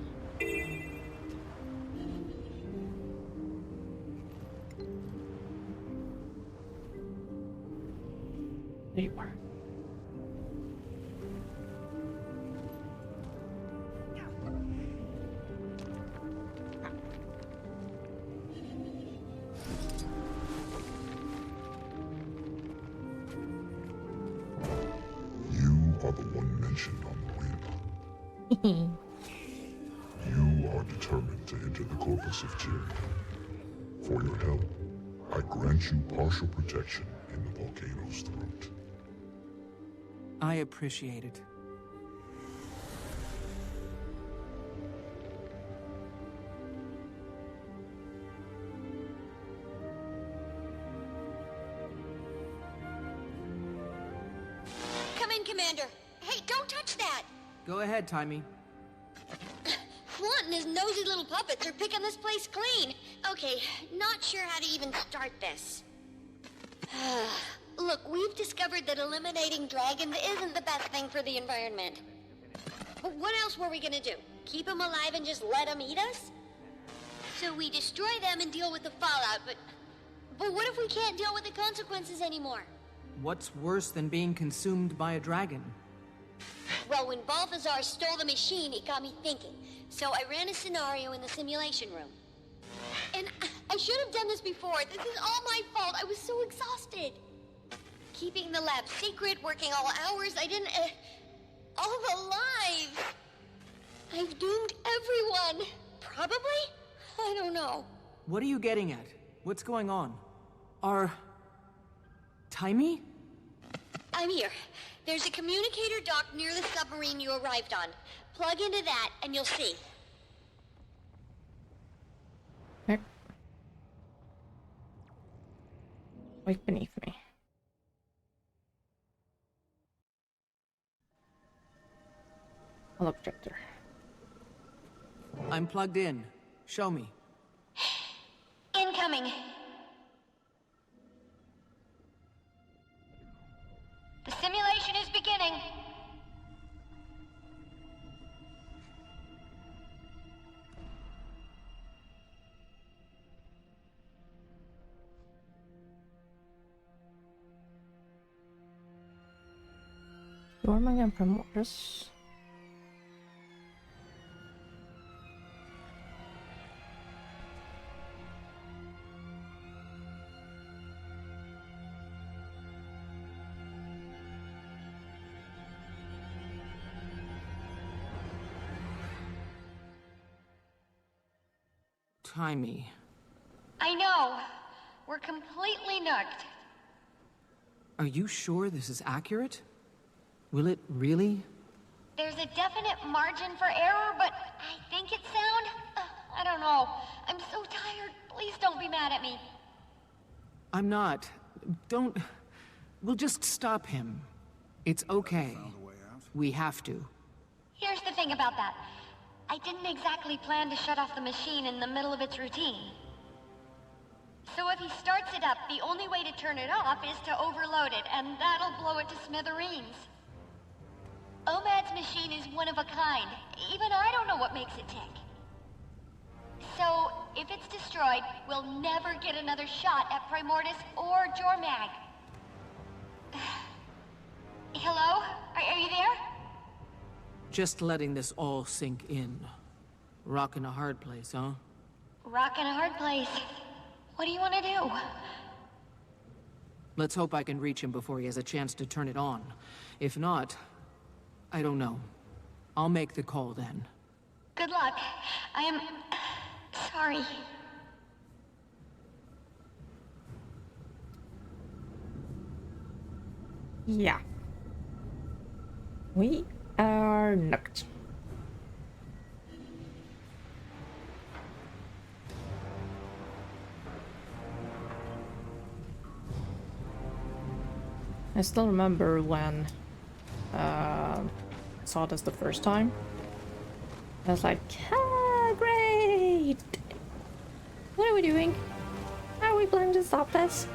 There you are. Are the one mentioned on the ring. You are determined to enter the corpus of tyranny. For your help, I grant you partial protection in the volcano's throat. I appreciate it. Commander. Hey, don't touch that! Go ahead, Timey. Flunt and his nosy little puppets are picking this place clean. Okay, not sure how to even start this. Look, we've discovered that eliminating dragons isn't the best thing for the environment. But what else were we gonna do? Keep them alive and just let them eat us? So we destroy them and deal with the fallout, but what if we can't deal with the consequences anymore? What's worse than being consumed by a dragon? Well, when Balthazar stole the machine, it got me thinking. So I ran a scenario in the simulation room. And I should have done this before. This is all my fault. I was so exhausted. Keeping the lab secret, working all hours, I didn't... all the lives! I've doomed everyone. Probably? I don't know. What are you getting at? What's going on? Are... Timey? I'm here. There's a communicator dock near the submarine you arrived on. Plug into that, and you'll see. Okay. Right beneath me. Hull objector. I'm plugged in. Show me. Incoming. The simulation is beginning. Storming and Promoters. Timey. I know. We're completely nucked. Are you sure this is accurate? Will it really? There's a definite margin for error, but I think it's sound. I don't know. I'm so tired. Please don't be mad at me. I'm not. Don't... We'll just stop him. It's okay. We have to. Here's the thing about that. I didn't exactly plan to shut off the machine in the middle of its routine. So if he starts it up, the only way to turn it off is to overload it, and that'll blow it to smithereens. OMAD's machine is one of a kind. Even I don't know what makes it tick. So, if it's destroyed, we'll never get another shot at Primordus or Jormag. Hello? Are you there? Just letting this all sink in. Rockin' a hard place, huh? Rockin' a hard place. What do you want to do? Let's hope I can reach him before he has a chance to turn it on. If not, I don't know. I'll make the call then. Good luck. I am... sorry. Yeah. We are knocked. I still remember when I saw this the first time. I was like, ah, great! What are we doing? How are we planning to stop this?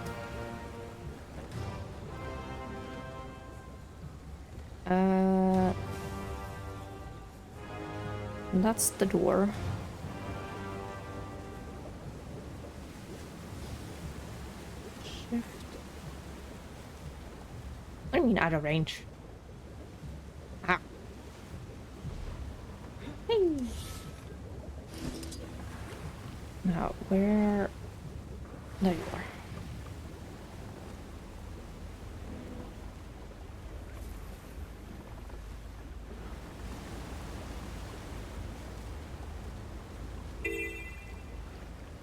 That's the door. Shift. I mean, out of range. Ah. Hey. Now, where? There you are.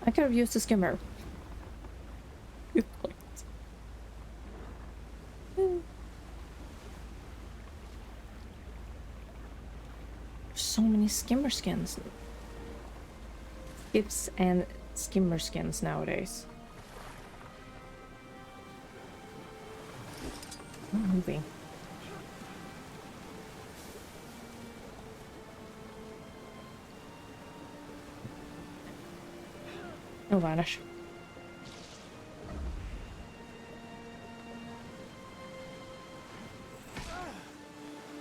I could have used the skimmer. Good point. So many skimmer skins. Skips and skimmer skins nowadays. I'm moving. Oh, vanish.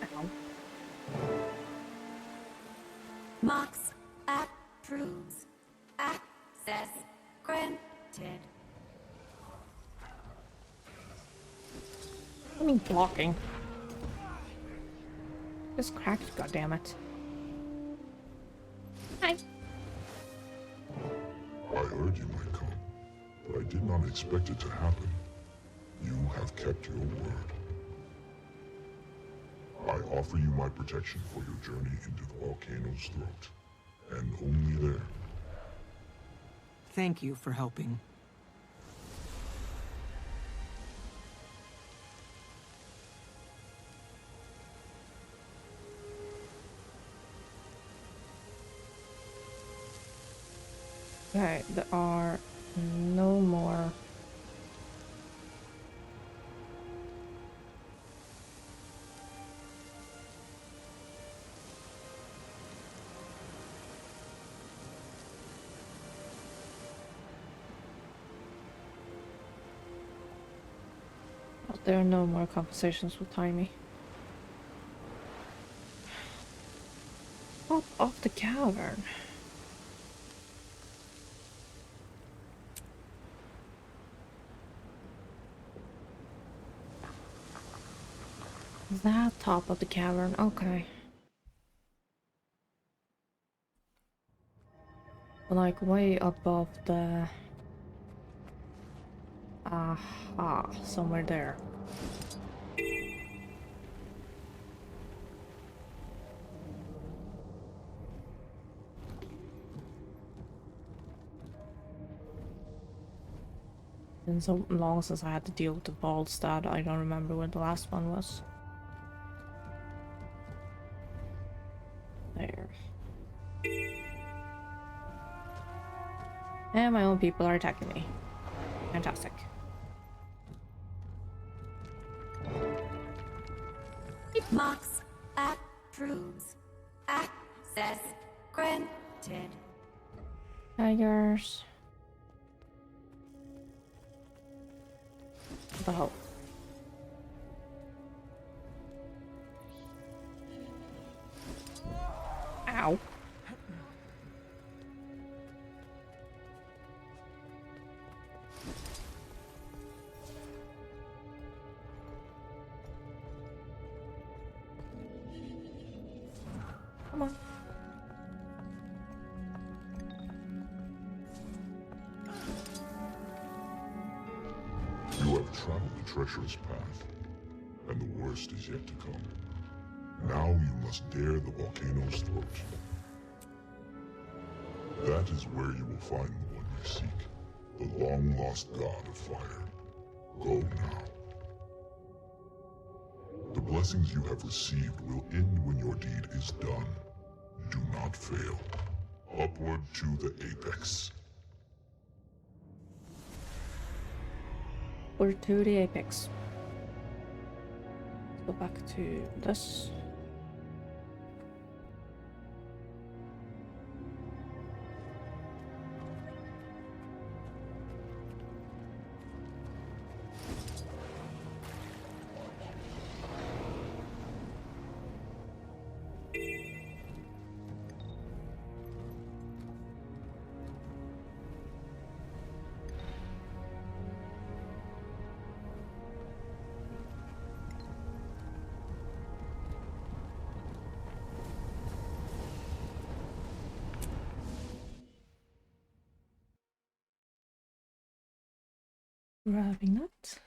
Ow. Mox approves. Access granted. I mean, blocking. It's cracked, goddammit. Hi. I heard you might come, but I did not expect it to happen. You have kept your word. I offer you my protection for your journey into the volcano's throat, and only there. Thank you for helping. Okay, there are no more. There are no more conversations with Timey. Top of the cavern. That top of the cavern, okay. Like way above the... Aha, somewhere there. Been so long since I had to deal with the vaults that I don't remember where the last one was. There. And my own people are attacking me. Fantastic. Mox approves. Access granted. Tigers. What the hell? Ow. Come on. You have traveled a treacherous path, and the worst is yet to come. Now you must dare the volcano's throat. That is where you will find the one you seek, the long-lost god of fire. Go now. The blessings you have received will end when your deed is done. Do not fail. Upward to the apex. Or to the apex. Let's go back to this. Grabbing that.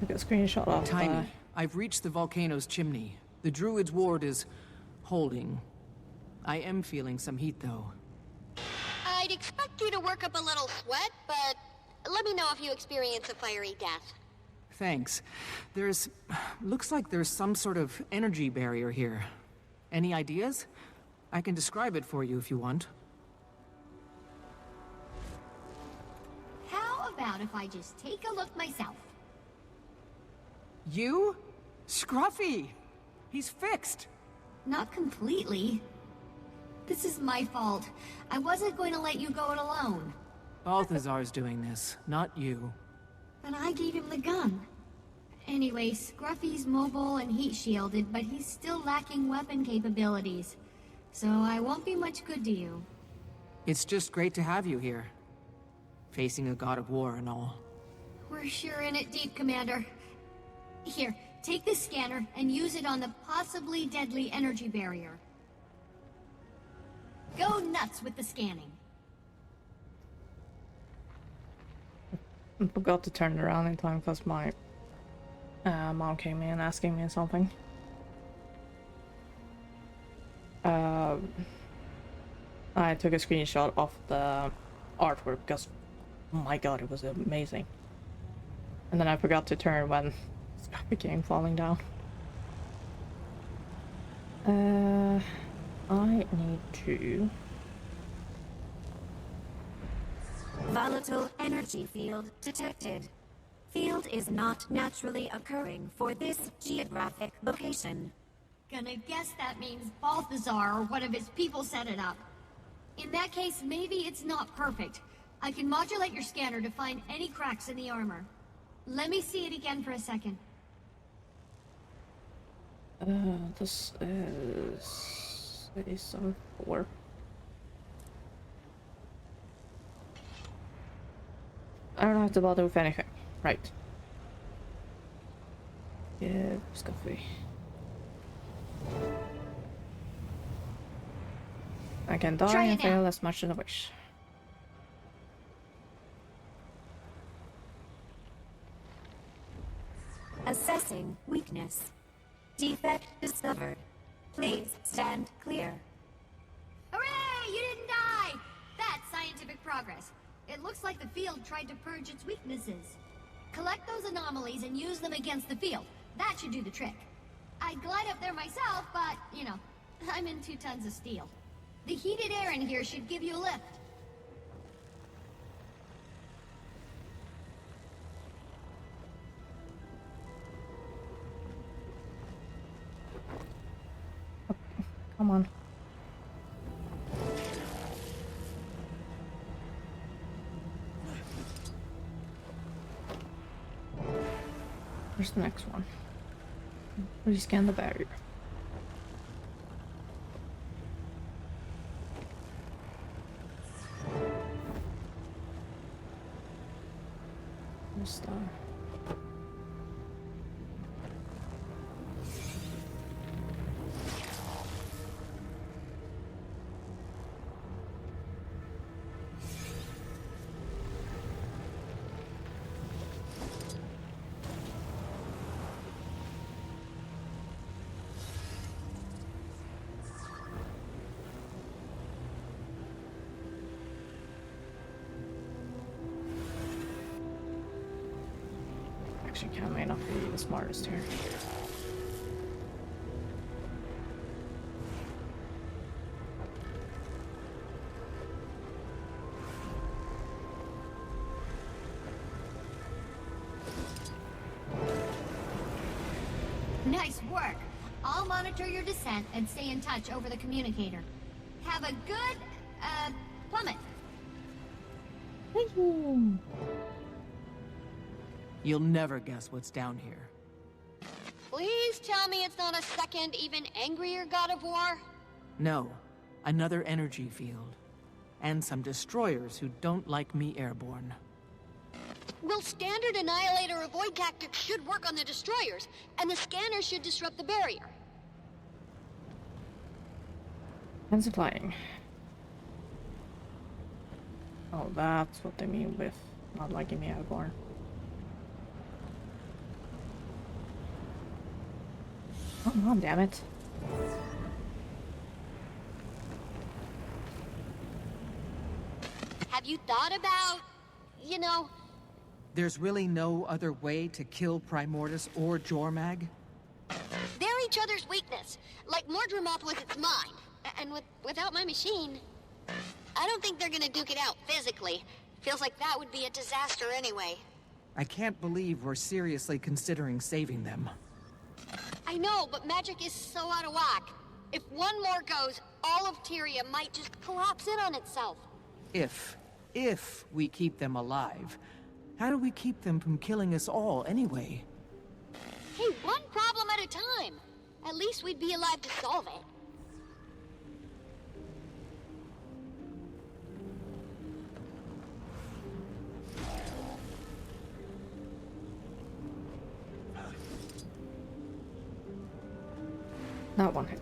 Look at a screenshot of Tiny, I've reached the volcano's chimney. The druid's ward is holding. I am feeling some heat, though. I'd expect you to work up a little sweat, but let me know if you experience a fiery death. Thanks. Looks like there's some sort of energy barrier here. Any ideas? I can describe it for you if you want. How about if I just take a look myself? You? Scruffy! He's fixed! Not completely. This is my fault. I wasn't going to let you go it alone. Balthazar's doing this, not you. But I gave him the gun. Anyway, Scruffy's mobile and heat shielded, but he's still lacking weapon capabilities. So I won't be much good to you. It's just great to have you here. Facing a god of war and all. We're sure in it deep, Commander. Here, take this scanner and use it on the possibly deadly energy barrier. Go nuts with the scanning. I forgot to turn it around in time because my mom came in asking me something. I took a screenshot of the artwork because, oh my god, it was amazing. And then I forgot to turn when stuff became falling down. I need to... Volatile energy field detected. Field is not naturally occurring for this geographic location. Gonna guess that means Balthazar or one of his people set it up. In that case, maybe it's not perfect. I can modulate your scanner to find any cracks in the armor. Let me see it again for a second. This is... A74. I don't have to bother with anything. Right. Yeah, Scuffy. I can die and fail as much as I wish. Assessing weakness. Defect discovered. Please stand clear. Hooray! You didn't die! That's scientific progress. It looks like the field tried to purge its weaknesses. Collect those anomalies and use them against the field. That should do the trick. I'd glide up there myself, but, you know, I'm in 2 tons of steel. The heated air in here should give you a lift. Come on. Where's the next one? Rescan the barrier. Where's the... action cam may not be the smartest here. Nice work. I'll monitor your descent and stay in touch over the communicator. Have a good, plummet. You'll never guess what's down here. Please tell me it's not a second, even angrier god of war? No, another energy field. And some destroyers who don't like me airborne. Well, standard annihilator avoid tactics should work on the destroyers, and the scanners should disrupt the barrier. And supplying. Oh, that's what they mean with not liking me airborne. Come on, damn it. Have you thought about, you know... There's really no other way to kill Primordus or Jormag? They're each other's weakness. Like Mordremopolis, it's mine. And without my machine, I don't think they're gonna duke it out physically. Feels like that would be a disaster anyway. I can't believe we're seriously considering saving them. I know, but magic is so out of whack. If one more goes, all of Tyria might just collapse in on itself. If we keep them alive, how do we keep them from killing us all anyway? Hey, one problem at a time. At least we'd be alive to solve it. Not one hit.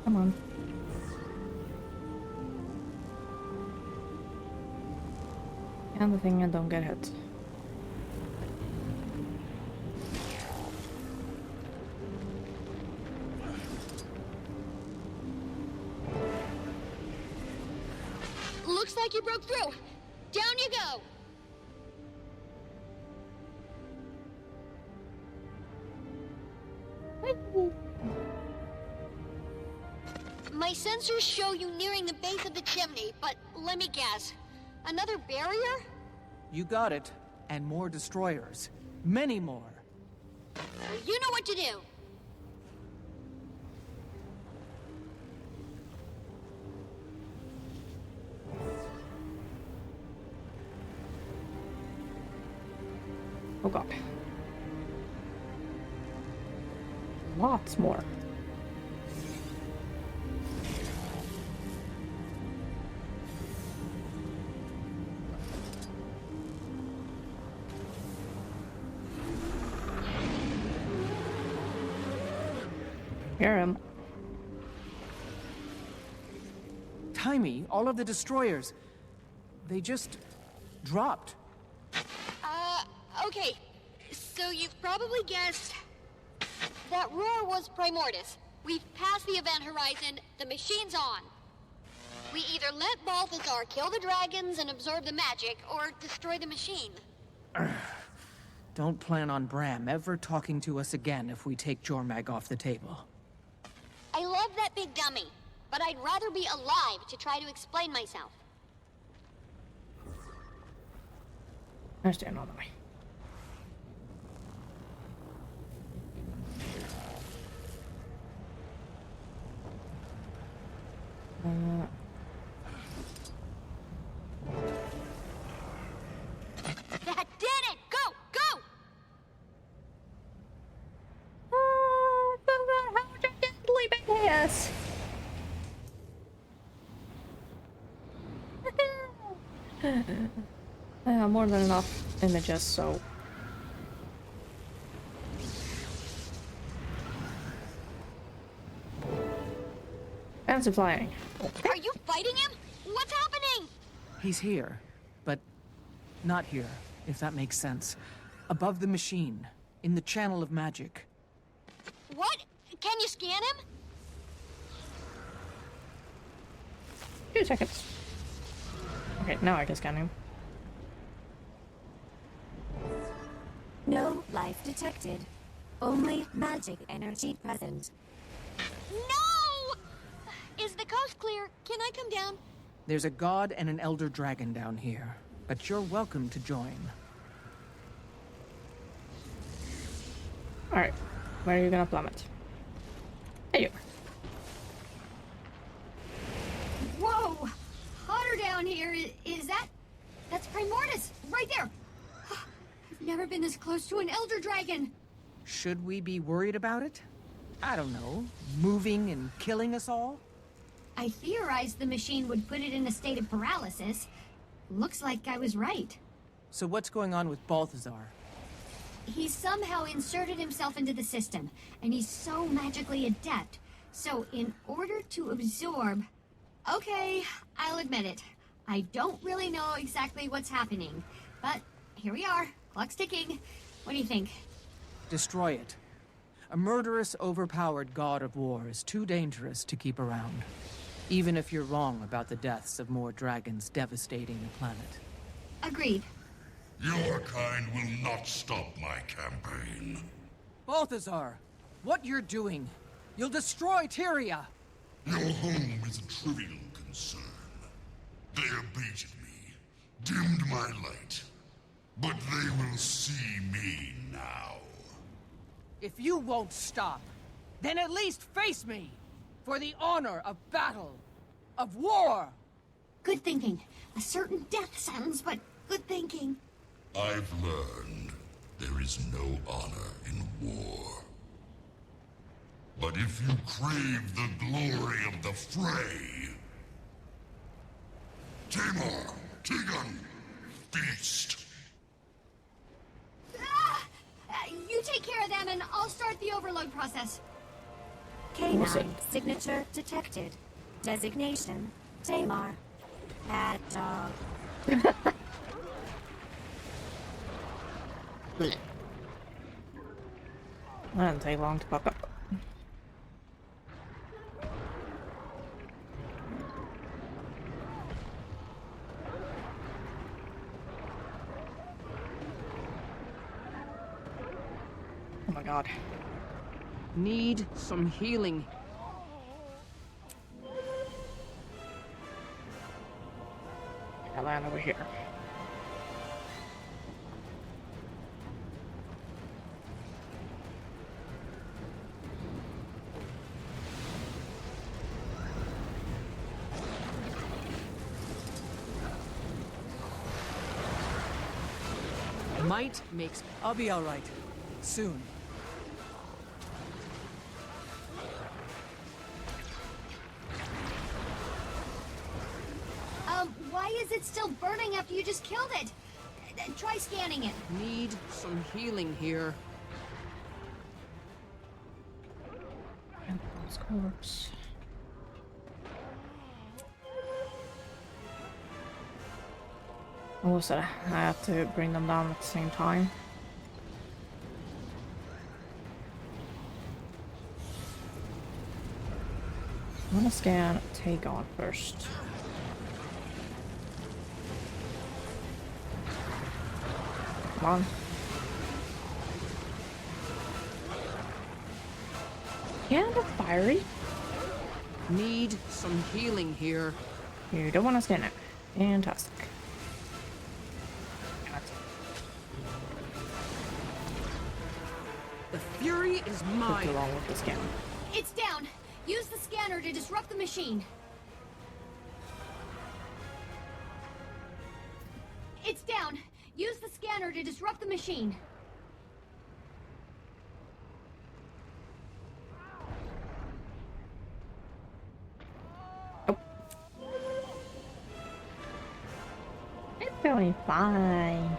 Come on. And the thing, and don't get hit. Looks like you broke through. Down you go. My sensors show you nearing the base of the chimney, but let me guess. Another barrier? You got it. And more destroyers. Many more. You know what to do. Oh god. Lots more. Hear him. Timey, all of the destroyers. They just dropped. Okay. So you've probably guessed that roar was Primordus. We've passed the event horizon, the machine's on. We either let Balthazar kill the dragons and absorb the magic, or destroy the machine. Don't plan on Bram ever talking to us again if we take Jormag off the table. I love that big dummy, but I'd rather be alive to try to explain myself. I stand on the way. That did it! Go! Go! Yes. More than enough images, so. Fancy flying. Okay. Are you fighting him? What's happening? He's here, but not here, if that makes sense. Above the machine, in the channel of magic. What? Can you scan him? 2 seconds. Okay, now I can scan him. No life detected. Only magic energy present. No! Is the coast clear? Can I come down? There's a god and an elder dragon down here, but you're welcome to join. Alright, where are you gonna plummet? There you are. Whoa! Hotter down here. Is that... That's Primordius, right there. I've never been this close to an elder dragon. Should we be worried about it? I don't know. Moving and killing us all? I theorized the machine would put it in a state of paralysis. Looks like I was right. So what's going on with Balthazar? He's somehow inserted himself into the system, and he's so magically adept. So in order to absorb... Okay, I'll admit it. I don't really know exactly what's happening. But here we are. Clock's ticking. What do you think? Destroy it. A murderous, overpowered god of war is too dangerous to keep around. Even if you're wrong about the deaths of more dragons devastating the planet. Agreed. Your kind will not stop my campaign. Balthazar, what you're doing, you'll destroy Tyria! Your home is a trivial concern. They abated me, dimmed my light, but they will see me now. If you won't stop, then at least face me! For the honor of battle, of war! Good thinking. A certain death sentence, but good thinking. I've learned there is no honor in war. But if you crave the glory of the fray... Tamar, Tegan, feast! You take care of them and I'll start the overload process. K9 signature detected. Designation Tamar. Bad dog. That didn't take long to pop up. Oh my god. Need some healing. I land over here. Might makes... I'll be alright. Soon. Why is it still burning after you just killed it? Try scanning it. Need some healing here. Corpse. What was it? I have to bring them down at the same time. I'm gonna scan take on first. Come on. Kind of fiery. Need some healing here. You don't want to scan it. Fantastic. The fury is mine. Along with the scan. It's down. Use the scanner to disrupt the machine. It's down. Use the scanner to disrupt the machine. Oh. It's going fine.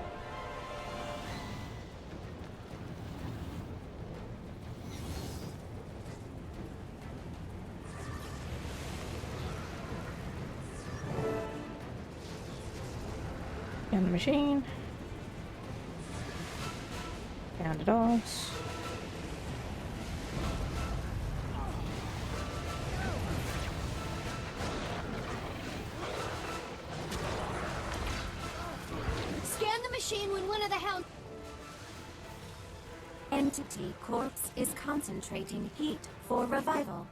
And the machine. And the dogs. machine when one of the hounds... Entity corpse is concentrating heat for revival.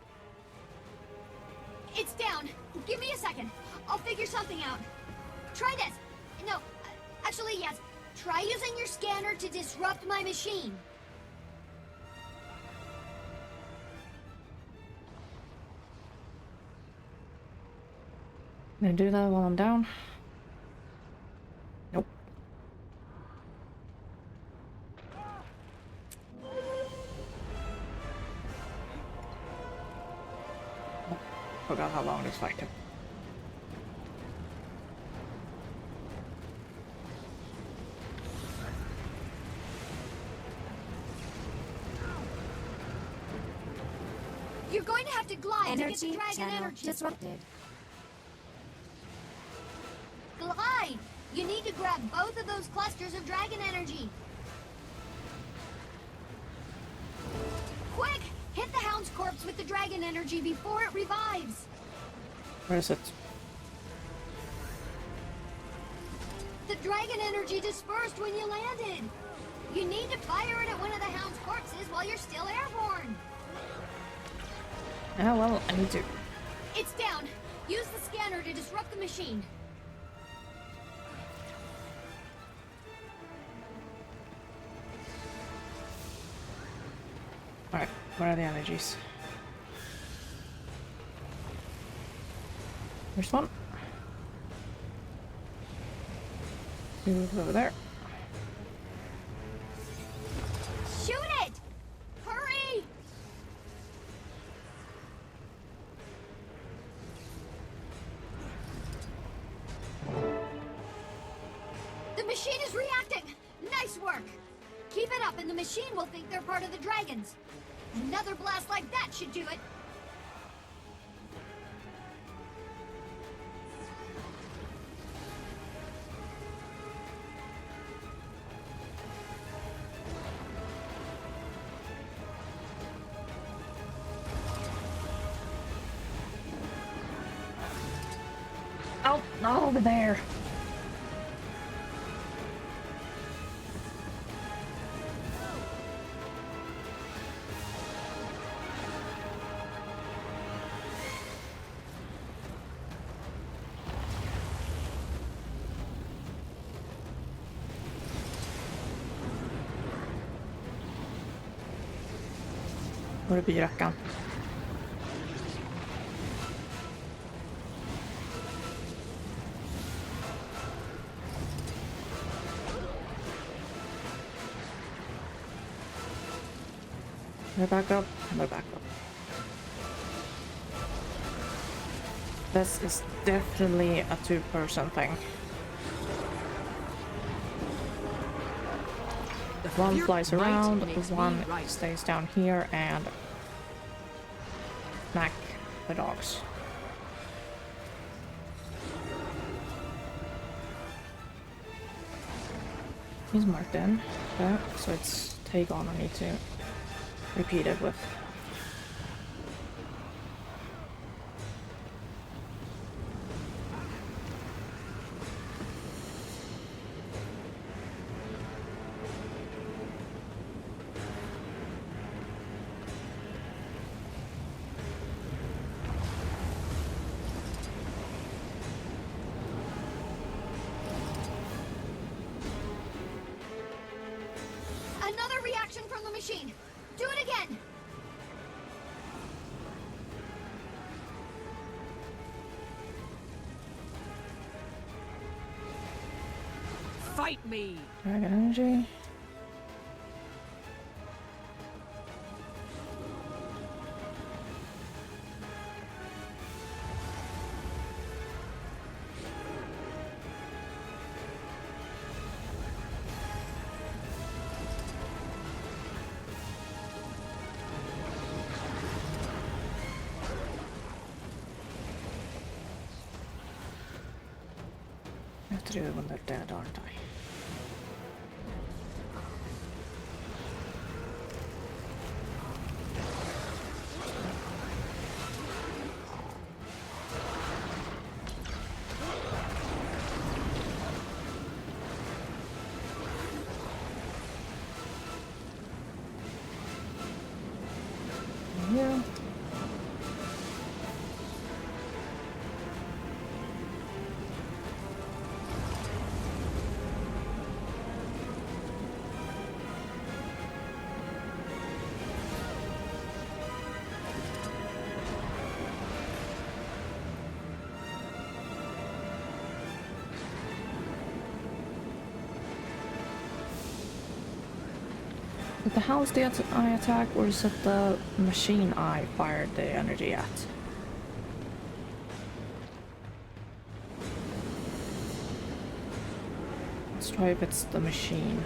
It's down. Give me a second. I'll figure something out. Try this. No, actually, yes. Try using your scanner to disrupt my machine. Can I do that while I'm down? Nope. Oh, forgot how long this fight took. You're going to have to glide to get the Energy dragon channel energy. disrupted. Glide! You need to grab both of those clusters of dragon energy. Quick! Hit the hound's corpse with the dragon energy before it revives. Where is it? The dragon energy dispersed when you landed. You need to fire it at one of the hound's corpses while you're still airborne. Ah, well, I need to. It's down. Use the scanner to disrupt the machine. Alright, where are the energies? There's one. Two over there. Shoot it! Hurry! The machine is reacting! Nice work! Keep it up and the machine will think they're part of the dragons. Another blast like that should do it. Oh, not over there. Var det byrackan? They're back up, and they're back up. This is definitely a two-person thing. One flies around, one stays down here and smack the dogs. He's marked in, okay, so it's take on I need to repeat it with. Another reaction from the machine. Do it again. Fight me! Dragon energy. I have to do it when they're dead, aren't I? Did the house the I attack, or is it the machine I fired the energy at? Let's try if it's the machine.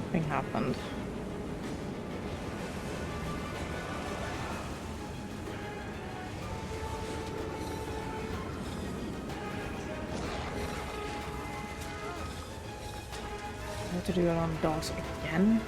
Nothing happened. I have to do it on dogs again.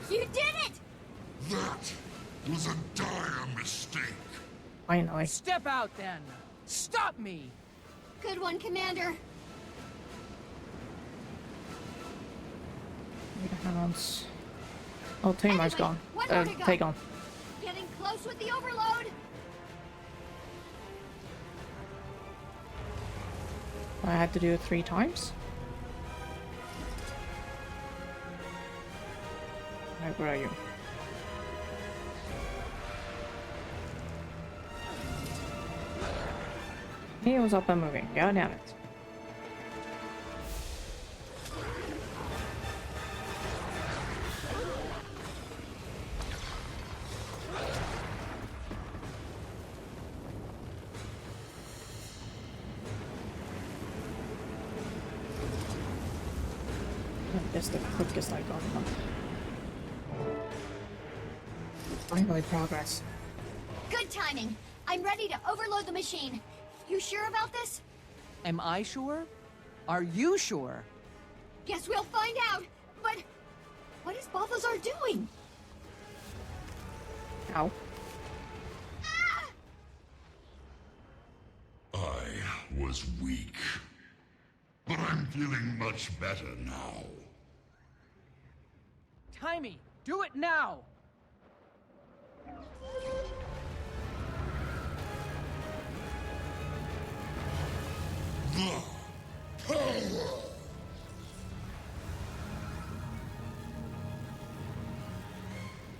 You did it! That was a dire mistake. Finally. Step out then! Stop me! Good one, Commander. Wait a hands. Oh, Tamar's Anyway, gone. one more to go. Take on. Getting close with the overload. I had to do it 3 times. Right, where are you? He was up and moving. God damn it. That's the quickest I've gotten them. Finally, progress. Good timing. I'm ready to overload the machine. You sure about this? Am I sure? Are you sure? Guess we'll find out. But what is Balthazar doing? Ow. I was weak. But I'm feeling much better now. Timey, do it now! The power!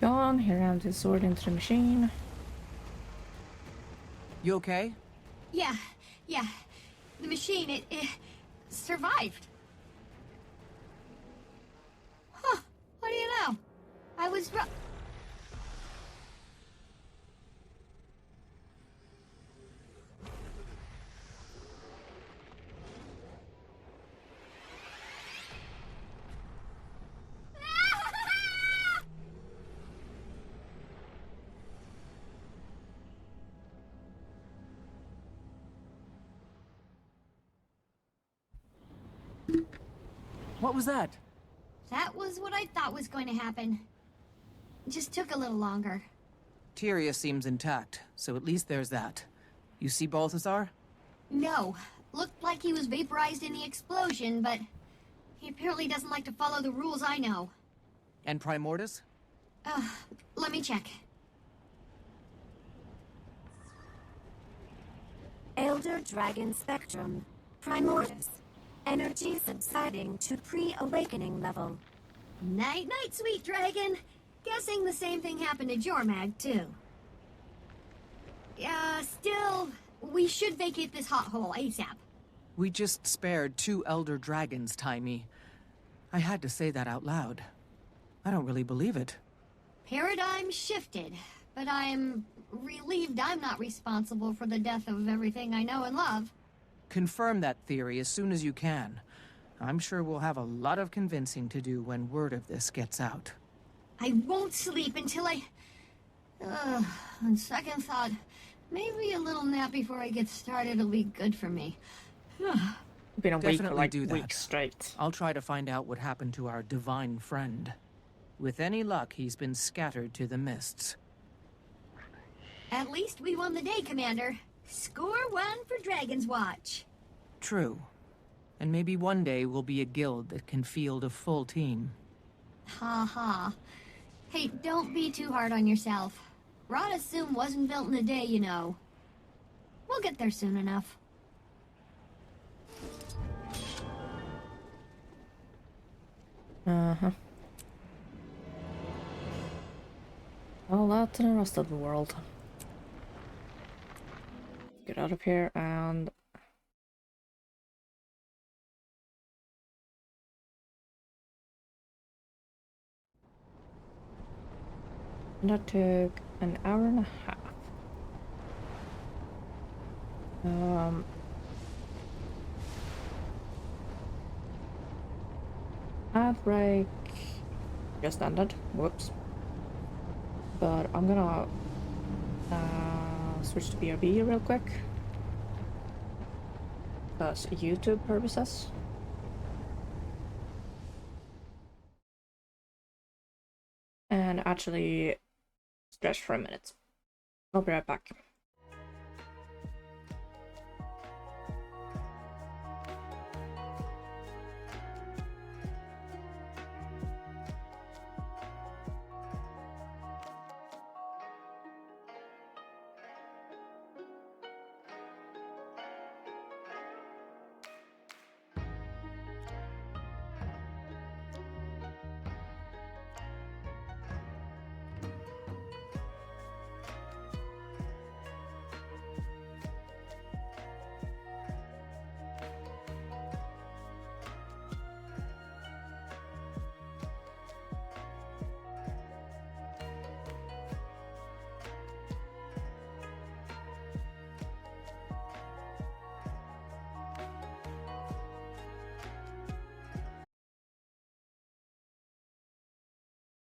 Go on, he rammed his sword into the machine. You okay? Yeah. The machine, it survived. Huh. What do you know? I was What was that? That was what I thought was going to happen. Just took a little longer. Tyria seems intact, so at least there's that. You see Balthazar? No. Looked like he was vaporized in the explosion, but he apparently doesn't like to follow the rules I know. And Primordus? Let me check. Elder Dragon Spectrum. Primordus. Energy subsiding to pre-awakening level. Night-night, sweet dragon. Guessing the same thing happened to Jormag, too. Still, we should vacate this hot hole ASAP. We just spared 2 elder dragons, Timey. I had to say that out loud. I don't really believe it. Paradigm shifted, but I'm relieved I'm not responsible for the death of everything I know and love. Confirm that theory as soon as you can. I'm sure we'll have a lot of convincing to do when word of this gets out. I won't sleep until on second thought, maybe a little nap before I get started will be good for me. been a week, Definitely like do that. weeks straight. I'll try to find out what happened to our divine friend. With any luck, he's been scattered to the mists. At least we won the day, Commander. Score one for Dragon's Watch. True. And maybe one day we'll be a guild that can field a full team. Ha ha. Hey, don't be too hard on yourself. Rod Assume wasn't built in a day, you know. We'll get there soon enough. Uh-huh. Well, that to the rest of the world. Get out of here and... that took an hour and a half. Ad break just ended. Whoops. But I'm gonna switch to BRB real quick. Because YouTube purposes. And actually stretch for a minute. I'll be right back.